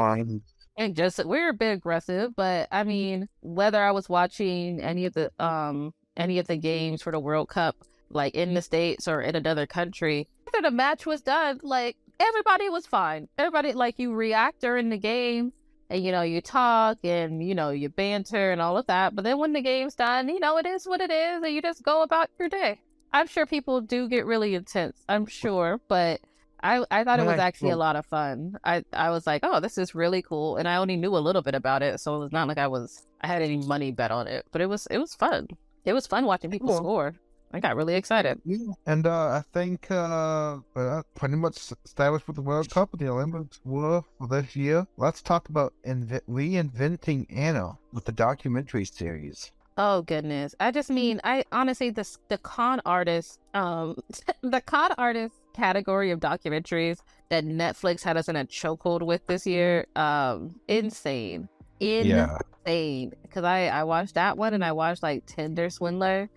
and just we're a bit aggressive. But I mean, whether I was watching any of the games for the World Cup, like in the States or in another country, after the match was done, like, everybody was fine. Everybody, like, you react during the game and, you talk and, you banter and all of that. But then when the game's done, it is what it is. And you just go about your day. I'm sure people do get really intense. I'm sure. But I thought it was actually a Well, lot of fun. I was like, oh, this is really cool, and I only knew a little bit about it, so it was not like I had any money bet on it, but it was fun. It was fun watching people well, score. I got really excited. yeah. And I think pretty much established what the World Cup and the Olympics were for this year. Let's talk about reinventing Anna with the documentary series. Oh goodness. I just mean, I honestly, the con artist, the con artist category of documentaries that Netflix had us in a chokehold with this year, insane. Yeah. Insane. Because I watched that one, and I watched like Tinder Swindler.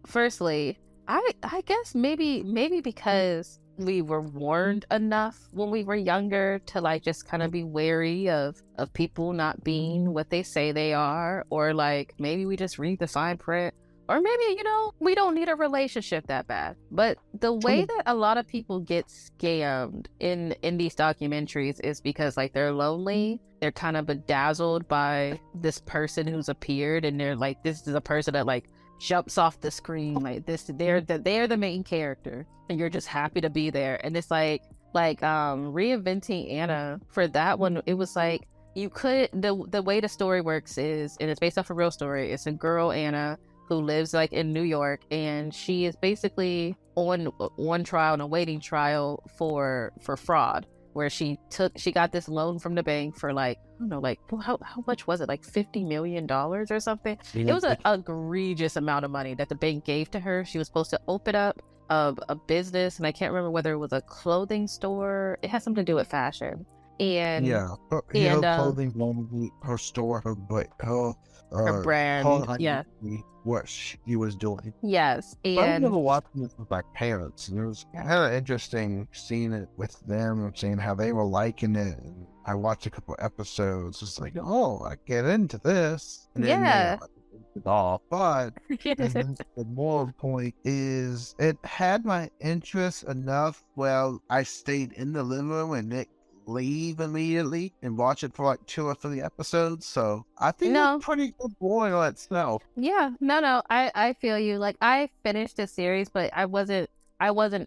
Firstly, I guess maybe because we were warned enough when we were younger to like just kind of be wary of people not being what they say they are, or like maybe we just read the fine print, or maybe, you know, we don't need a relationship that bad. But the way that a lot of people get scammed in these documentaries is because like they're lonely, they're kind of bedazzled by this person who's appeared, and they're like, this is a person that like jumps off the screen like this, they're the main character, and you're just happy to be there. And it's like reinventing Anna, for that one, it was like you could, the way the story works is, and it's based off a real story, it's a girl, Anna, who lives like in New York, and she is basically on trial, and awaiting trial for fraud, where she got this loan from the bank for like, I don't know, like how much was it, like $50 million or something? It was an egregious amount of money that the bank gave to her. She was supposed to open up a business, and I can't remember whether it was a clothing store. It has something to do with fashion. And her clothing line, her store, her brand, what she was doing. Yes, I and remember watching this with my parents, and it was kind of interesting seeing it with them and seeing how they were liking it. And I watched a couple episodes. It's like, oh, I get into this. And then, it's off. But the moral point is, it had my interest enough. Well, I stayed in the living room and Nick leave immediately and watch it for like 2 or 3 episodes. So I think it's pretty good boy on itself. Yeah, no, I feel you. Like, I finished the series, but I wasn't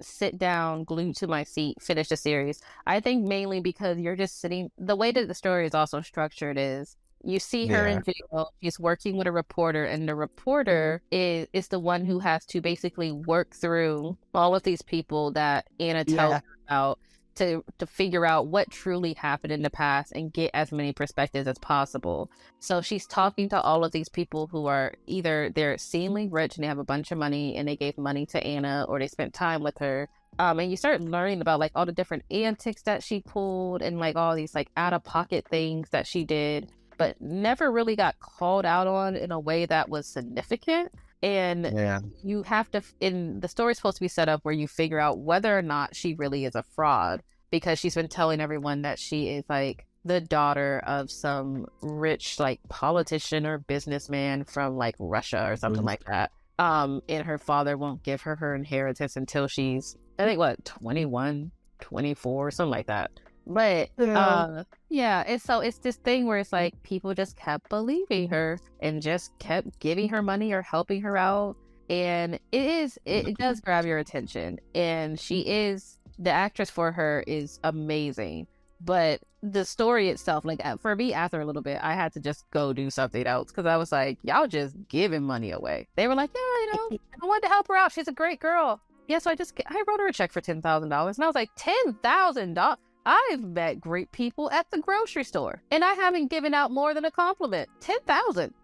sit down, glued to my seat, finish the series. I think mainly because you're just sitting, the way that the story is also structured is, you see her in jail, she's working with a reporter, and the reporter is the one who has to basically work through all of these people that Anna tells her about, to figure out what truly happened in the past and get as many perspectives as possible. So she's talking to all of these people who are either they're seemingly rich and they have a bunch of money and they gave money to Anna, or they spent time with her. And you start learning about like all the different antics that she pulled, and like all these like out of pocket things that she did, but never really got called out on in a way that was significant. And you have to, in the story's supposed to be set up where you figure out whether or not she really is a fraud, because she's been telling everyone that she is like the daughter of some rich like politician or businessman from like Russia or something like that. And her father won't give her inheritance until she's, I think, what, 21, 24, something like that. But and so it's this thing where it's like people just kept believing her and just kept giving her money or helping her out, and it does grab your attention. And the actress for her is amazing, but the story itself, like for me, after a little bit, I had to just go do something else, because I was like, y'all just giving money away. They were like, I wanted to help her out, she's a great girl. So I wrote her a check for $10,000, and I was like, $10,000? I've met great people at the grocery store, and I haven't given out more than a compliment. 10,000.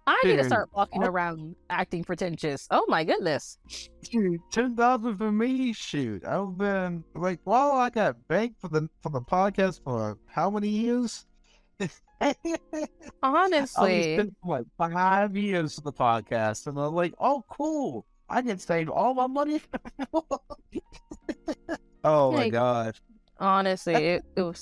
I need to start walking around acting pretentious. Oh my goodness. 10,000 for me? Shoot, I've been like, I got banked for the podcast for how many years? Honestly, I've been for like 5 years for the podcast, and I'm like, oh cool, I can save all my money. Oh my gosh. Honestly, it was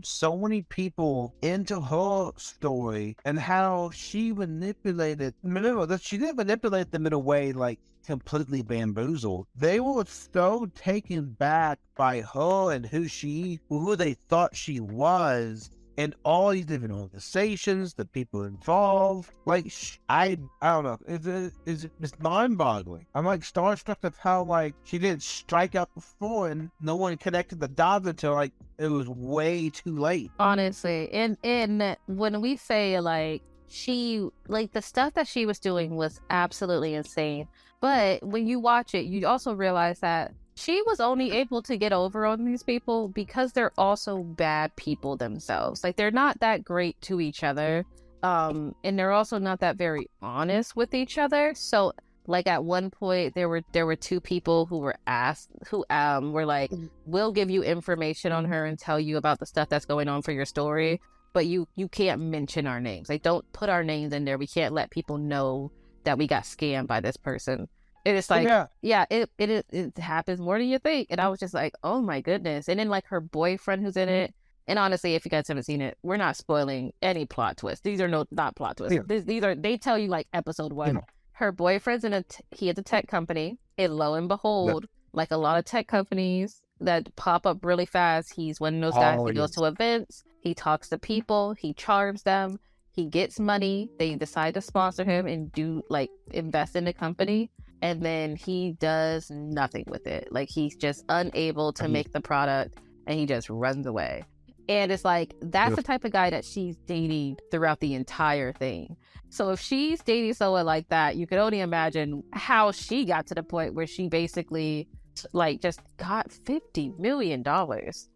so many people into her story, and how she manipulated. Remember that she didn't manipulate them in a way like completely bamboozled. They were so taken back by her and who they thought she was, and all these different organizations, the people involved. Like, I don't know. It's mind-boggling. I'm like starstruck of how like she didn't strike out before, and no one connected the dots until like it was way too late. Honestly, and when we say like she, like the stuff that she was doing was absolutely insane. But when you watch it, you also realize that she was only able to get over on these people because they're also bad people themselves. Like, they're not that great to each other. And they're also not that very honest with each other. So, like, at one point, there were two people who were asked, who were like, we'll give you information on her and tell you about the stuff that's going on for your story, but you can't mention our names. Like, don't put our names in there. We can't let people know that we got scammed by this person. And it's like, it happens more than you think. And I was just like, oh my goodness. And then like her boyfriend who's in it. And honestly, if you guys haven't seen it, we're not spoiling any plot twists. These are not plot twists. Yeah. These are, they tell you like episode 1. Yeah. Her boyfriend's he has a tech company. And lo and behold, like a lot of tech companies that pop up really fast, he's one of those guys that goes to events. He talks to people. He charms them. He gets money. They decide to sponsor him and do like invest in the company. And then he does nothing with it. Like, he's just unable to make the product, and he just runs away. And it's like, that's the type of guy that she's dating throughout the entire thing. So if she's dating someone like that, you could only imagine how she got to the point where she basically like just got $50 million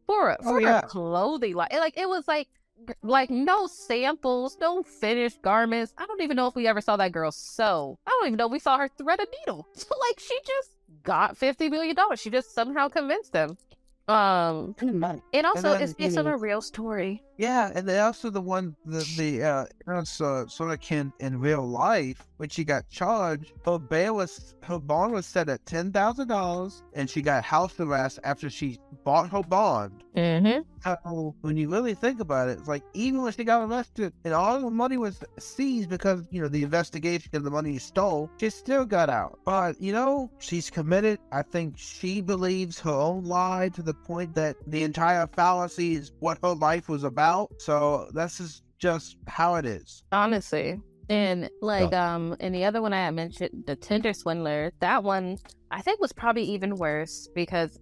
for a clothing line. Like, it was like no samples, no finished garments. I don't even know if we ever saw that girl sew. I don't even know if we saw her thread a needle. So like, she just got $50 million. She just somehow convinced them. And also it's based on a real story. Yeah, and they also sort of can in real life when she got charged, her bond was set at $10,000, and she got house arrest after she bought her bond. Mm-hmm. So when you really think about it, it's like even when she got arrested and all the money was seized because the investigation of the money stole, she still got out. But she's committed. I think she believes her own lie to the point that the entire fallacy is what her life was about. So this is just how it is, honestly. And like and the other one I had mentioned, the Tinder Swindler, that one I think was probably even worse, because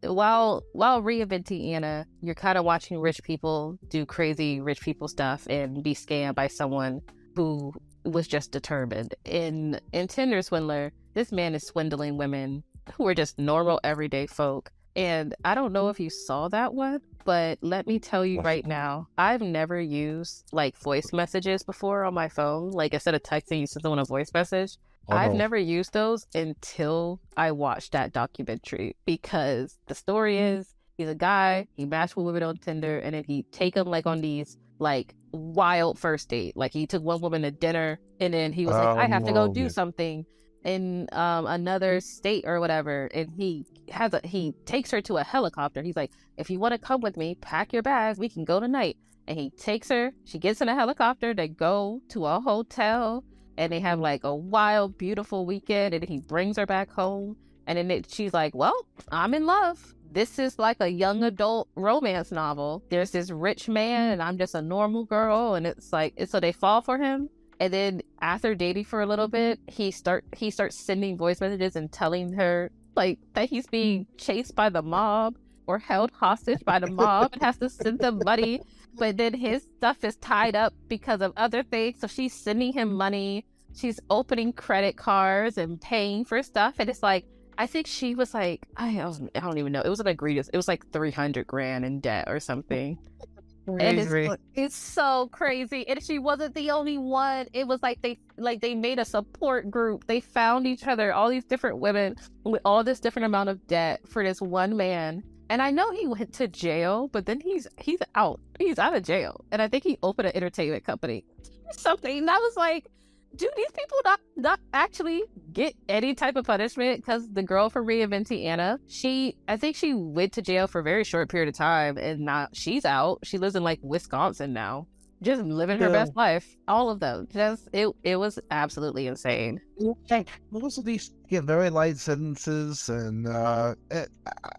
while reinventing Anna, you're kind of watching rich people do crazy rich people stuff and be scammed by someone who was just determined. In Tinder Swindler, this man is swindling women who are just normal everyday folk. And I don't know if you saw that one, but let me tell you right now, I've never used like voice messages before on my phone. Like, instead of texting, you send someone a voice message. I've never used those until I watched that documentary, because the story is he's a guy, he matched with women on Tinder, and then he take them like on these like wild first date. Like, he took one woman to dinner, and then he was like, I have to go do something in another state or whatever, and he takes her to a helicopter. He's like, if you want to come with me, pack your bags, we can go tonight. And he takes her, she gets in a helicopter, they go to a hotel, and they have like a wild, beautiful weekend, and he brings her back home. And then she's like, well, I'm in love. This is like a young adult romance novel. There's this rich man and I'm just a normal girl. And it's like, so they fall for him. And then after dating for a little bit, he starts sending voice messages and telling her like that he's being chased by the mob or held hostage by the mob and has to send them money. But then his stuff is tied up because of other things. So she's sending him money. She's opening credit cards and paying for stuff. And it's like, I think she was like, I don't even know. It was an egregious. It was like $300,000 in debt or something. And it's so crazy. And she wasn't the only one. It was like they made a support group. They found each other, all these different women with all this different amount of debt for this one man. And I know he went to jail, but then he's out. He's out of jail. And I think he opened an entertainment company or something. And I was like, do these people not actually get any type of punishment? Because the girl from Reinventing Anna, I think she went to jail for a very short period of time, and now she's out. She lives in like Wisconsin now, just living her best life. All of them, it was absolutely insane. Most of these get very light sentences, and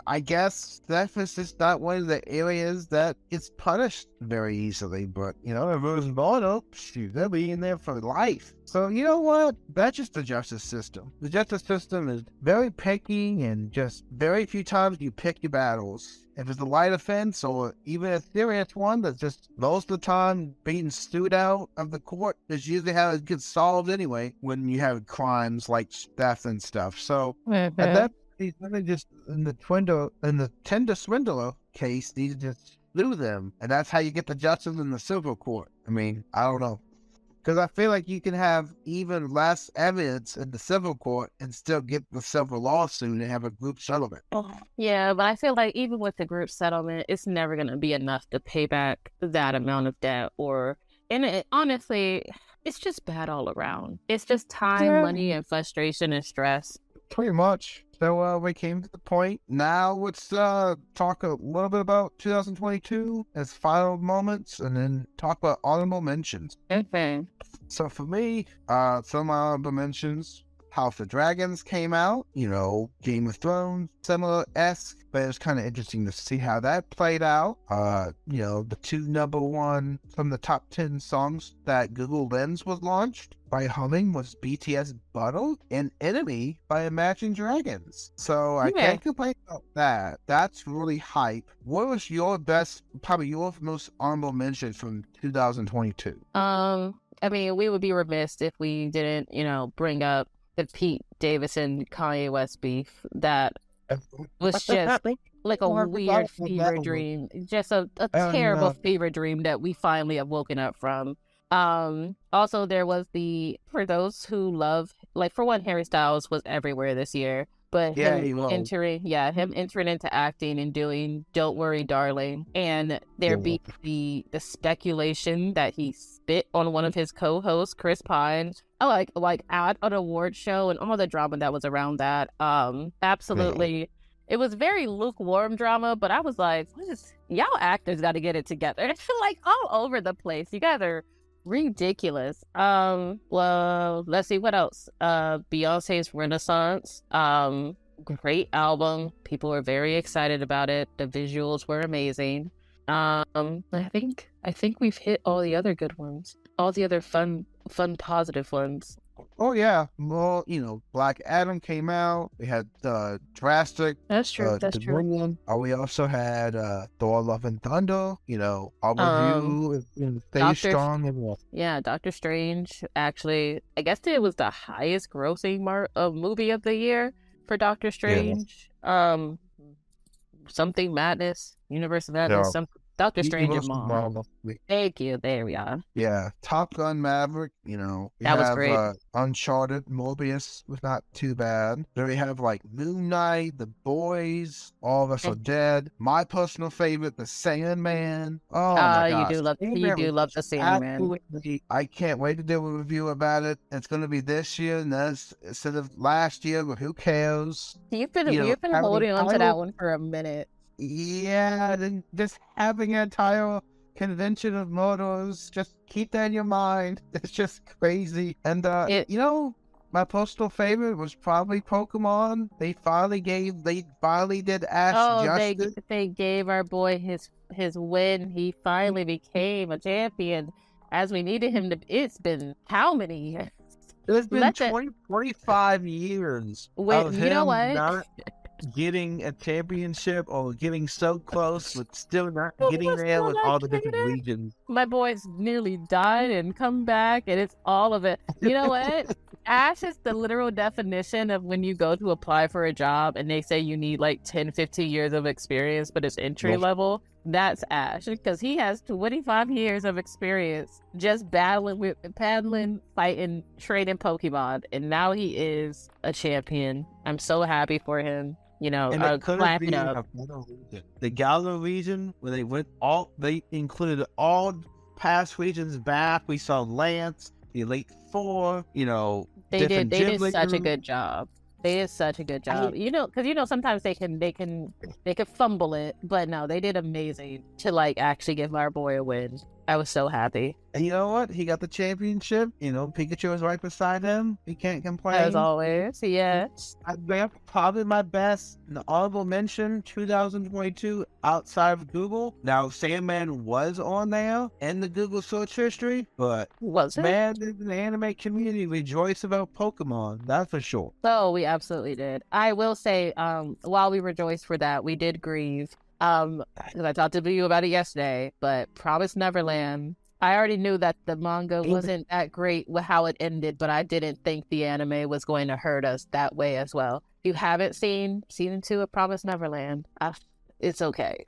I guess that is just not one of the areas that gets punished very easily. But if it was Bono, shoot, they'll be in there for life. So you know what? That's just the justice system. The justice system is very picky, and just very few times you pick your battles. If it's a light offense or even a serious one that's just most of the time being stewed out of the court is usually how it gets solved anyway when you have crimes like theft and stuff. So at that point, really just in the Tinder Swindler case, they just slew them. And that's how you get the justice in the civil court. I mean, I don't know. Because I feel like you can have even less evidence in the civil court and still get the civil lawsuit and have a group settlement. Yeah, but I feel like even with the group settlement, it's never going to be enough to pay back that amount of debt. Honestly, it's just bad all around. It's just time, money, and frustration and stress. Pretty much. So we came to the point. Now let's talk a little bit about 2022 as final moments, and then talk about honorable mentions. Okay. So for me, some of my honorable mentions: House of Dragons came out. Game of Thrones, similar-esque, but it was kind of interesting to see how that played out. The two number one from the top 10 songs that Google Lens was launched by humming was BTS Bottle and Enemy by Imagine Dragons. So I can't complain about that. That's really hype. What was probably your most honorable mention from 2022? I mean, we would be remiss if we didn't, bring up the Pete Davidson Kanye West beef. That was just like a weird fever dream. Just a terrible fever dream that we finally have woken up from. Also, there was for those who love, for one, Harry Styles was everywhere this year. But him entering into acting and doing Don't Worry, Darling, and there be the speculation that he spit on one of his co-hosts, Chris Pine, like at an award show, and all the drama that was around that. Absolutely, it was very lukewarm drama, but I was like, y'all actors got to get it together. It's like all over the place. You guys are ridiculous. Well, let's see what else. Beyonce's Renaissance. Great album. People were very excited about it. The visuals were amazing. I think we've hit all the other good ones. All the other fun positive ones. Oh yeah, well, Black Adam came out. We had Drastic. That's true. That's true. We also had Thor: Love and Thunder. Our review is Stay Strong and what? Yeah, Doctor Strange. Actually, I guess it was the highest grossing movie of the year for Doctor Strange. Yeah. Something Madness, Universe of Madness, something. Doctor Strange and Mom. Thank you. There we are. Yeah. Top Gun Maverick, that was great. Uncharted, Morbius was not too bad. Then we have Moon Knight, The Boys, All of Us Are Dead. My personal favorite, The Sandman. Oh my gosh. You do love The Sandman. I can't wait to do a review about it. It's going to be this year instead of last year, but who cares? You've been holding on to that one for a minute. Yeah, then just having an entire convention of murders, just keep that in your mind. It's just crazy. And my personal favorite was probably Pokemon. They finally did Ash justice. They gave our boy his win. He finally became a champion as we needed him to. It's been how many years? It's been 25 years. Wait, you know what? Not getting a championship or getting so close but still not getting there with all the different regions. My boy's nearly died and come back, and it's all of it. You know what? Ash is the literal definition of when you go to apply for a job and they say you need 10, 15 years of experience, but it's entry level. That's Ash, because he has 25 years of experience just paddling, fighting, trading Pokemon, and now he is a champion. I'm so happy for him. And it could have been the Galar region where they included all past regions back. We saw Lance, the Elite Four. They did such a good job. They did such a good job. Because sometimes they can fumble it, but no, they did amazing to actually give our boy a win. I was so happy. And you know what? He got the championship. You know, Pikachu was right beside him. He can't complain. As always, yes. That's probably my best. An honorable mention, 2022, outside of Google. Now, Sandman was on there in the Google search history, but was it? Man, the anime community rejoiced about Pokemon. That's for sure. Oh, we absolutely did. I will say, while we rejoiced for that, we did grieve. Because I talked to you about it yesterday, but Promised Neverland, I already knew that the manga wasn't that great with how it ended, but I didn't think the anime was going to hurt us that way as well. If you haven't seen season 2 of Promised Neverland, it's okay.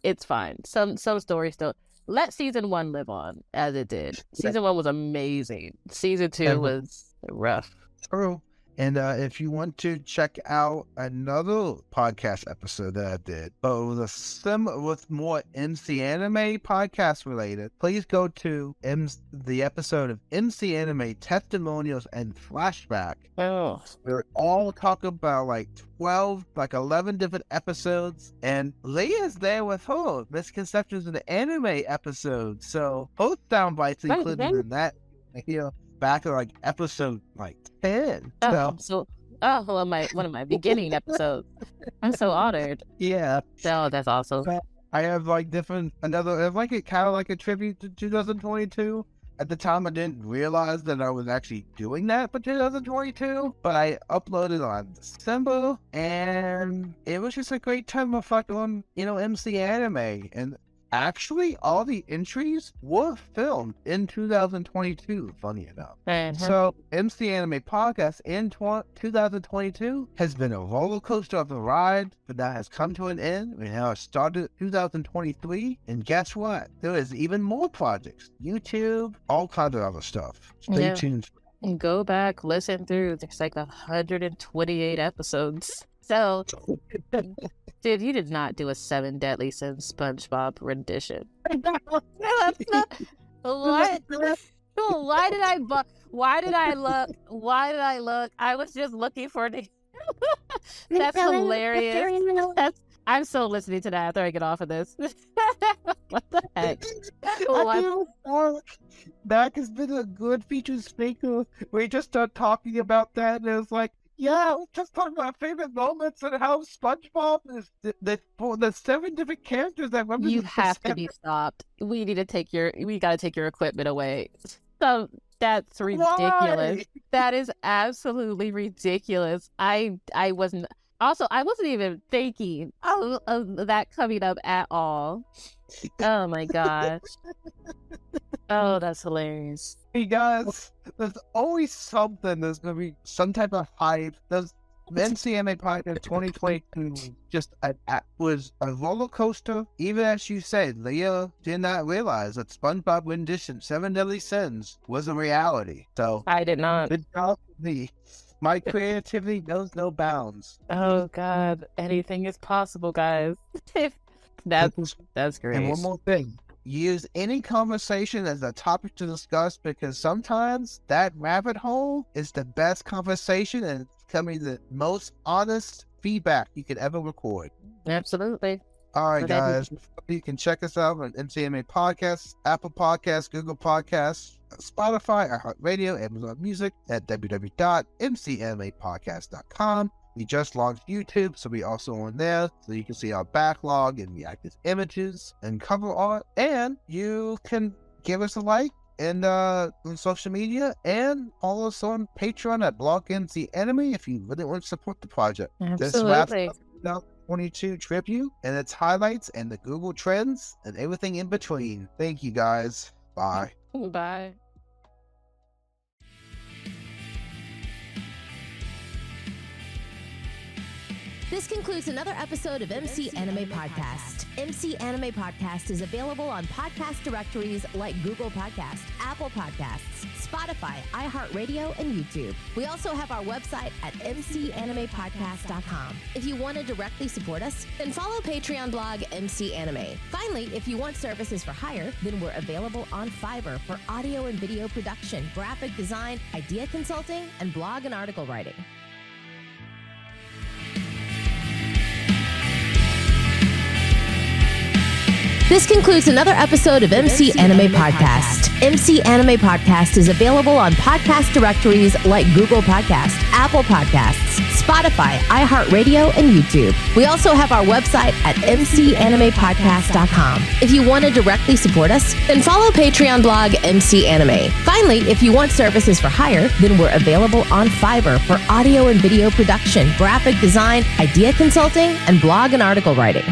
It's fine. Some stories don't. Let season 1 live on as it did. Season 1 was amazing. Season 2 was rough. True. And if you want to check out another podcast episode that I did, but with more MC Anime podcast related, please go to the episode of MC Anime Testimonials and Flashback. Oh. We're all talking about 11 different episodes, and Leah's there with her Misconceptions in the Anime episode. So both sound bites included in that here. Back at episode 10. One of my beginning episodes. I'm so honored. Yeah. Oh, that's awesome. I have it kind of like a tribute to 2022. At the time, I didn't realize that I was actually doing that for 2022, but I uploaded on December, and it was just a great time to reflect on, MC Anime. And actually, all the entries were filmed in 2022, funny enough. So, MC Anime Podcast in 2022 has been a roller coaster of a ride, but that has come to an end. We now started 2023, and guess what? There is even more projects. YouTube, all kinds of other stuff. Stay tuned. And go back, listen through. There's 128 episodes. So... Dude, you did not do a 7 Deadly Sins SpongeBob rendition. What? Why did I look? I was just looking for the... That's hilarious. I'm still listening to that after I get off of this. What the heck? That has been a good feature speaker. We just start talking about that, and it's like, yeah, let's just talk about favorite moments and how SpongeBob is the 7 different characters that remember. You have to be stopped. We gotta take your equipment away. So that's ridiculous. Why? That is absolutely ridiculous. I wasn't even thinking of that coming up at all. Oh my gosh. Oh, that's hilarious. Hey guys, there's always something. There's going to be some type of hype. There's NCMA Podcast 2022 was a roller coaster. Even as you said, Leah did not realize that SpongeBob rendition 7 Deadly Sins was a reality. So I did not. Good job for me. My creativity knows no bounds. Oh God, anything is possible, guys. That's great. And one more thing. Use any conversation as a topic to discuss, because sometimes that rabbit hole is the best conversation and it's becoming the most honest feedback you could ever record. Absolutely. All right, guys. You can check us out on MCMA Podcasts, Apple Podcasts, Google Podcasts, Spotify, iHeartRadio, Amazon Music at www.mcmapodcast.com. We just launched YouTube, so we're also on there, so you can see our backlog and the active images and cover art. And you can give us a like and on social media, and follow us on Patreon at Blog MC Anime if you really want to support the project. Absolutely. This wraps up 2022 tribute and its highlights and the Google Trends and everything in between. Thank you, guys. Bye. Bye. This concludes another episode of MC Anime Podcast. MC Anime Podcast is available on podcast directories like Google Podcasts, Apple Podcasts, Spotify, iHeartRadio, and YouTube. We also have our website at mcanimepodcast.com. If you want to directly support us, then follow Patreon blog MC Anime. Finally, if you want services for hire, then we're available on Fiverr for audio and video production, graphic design, idea consulting, and blog and article writing. This concludes another episode of MC Anime Podcast. MC Anime Podcast is available on podcast directories like Google Podcasts, Apple Podcasts, Spotify, iHeartRadio, and YouTube. We also have our website at mcanimepodcast.com. If you want to directly support us, then follow Patreon blog MC Anime. Finally, if you want services for hire, then we're available on Fiverr for audio and video production, graphic design, idea consulting, and blog and article writing.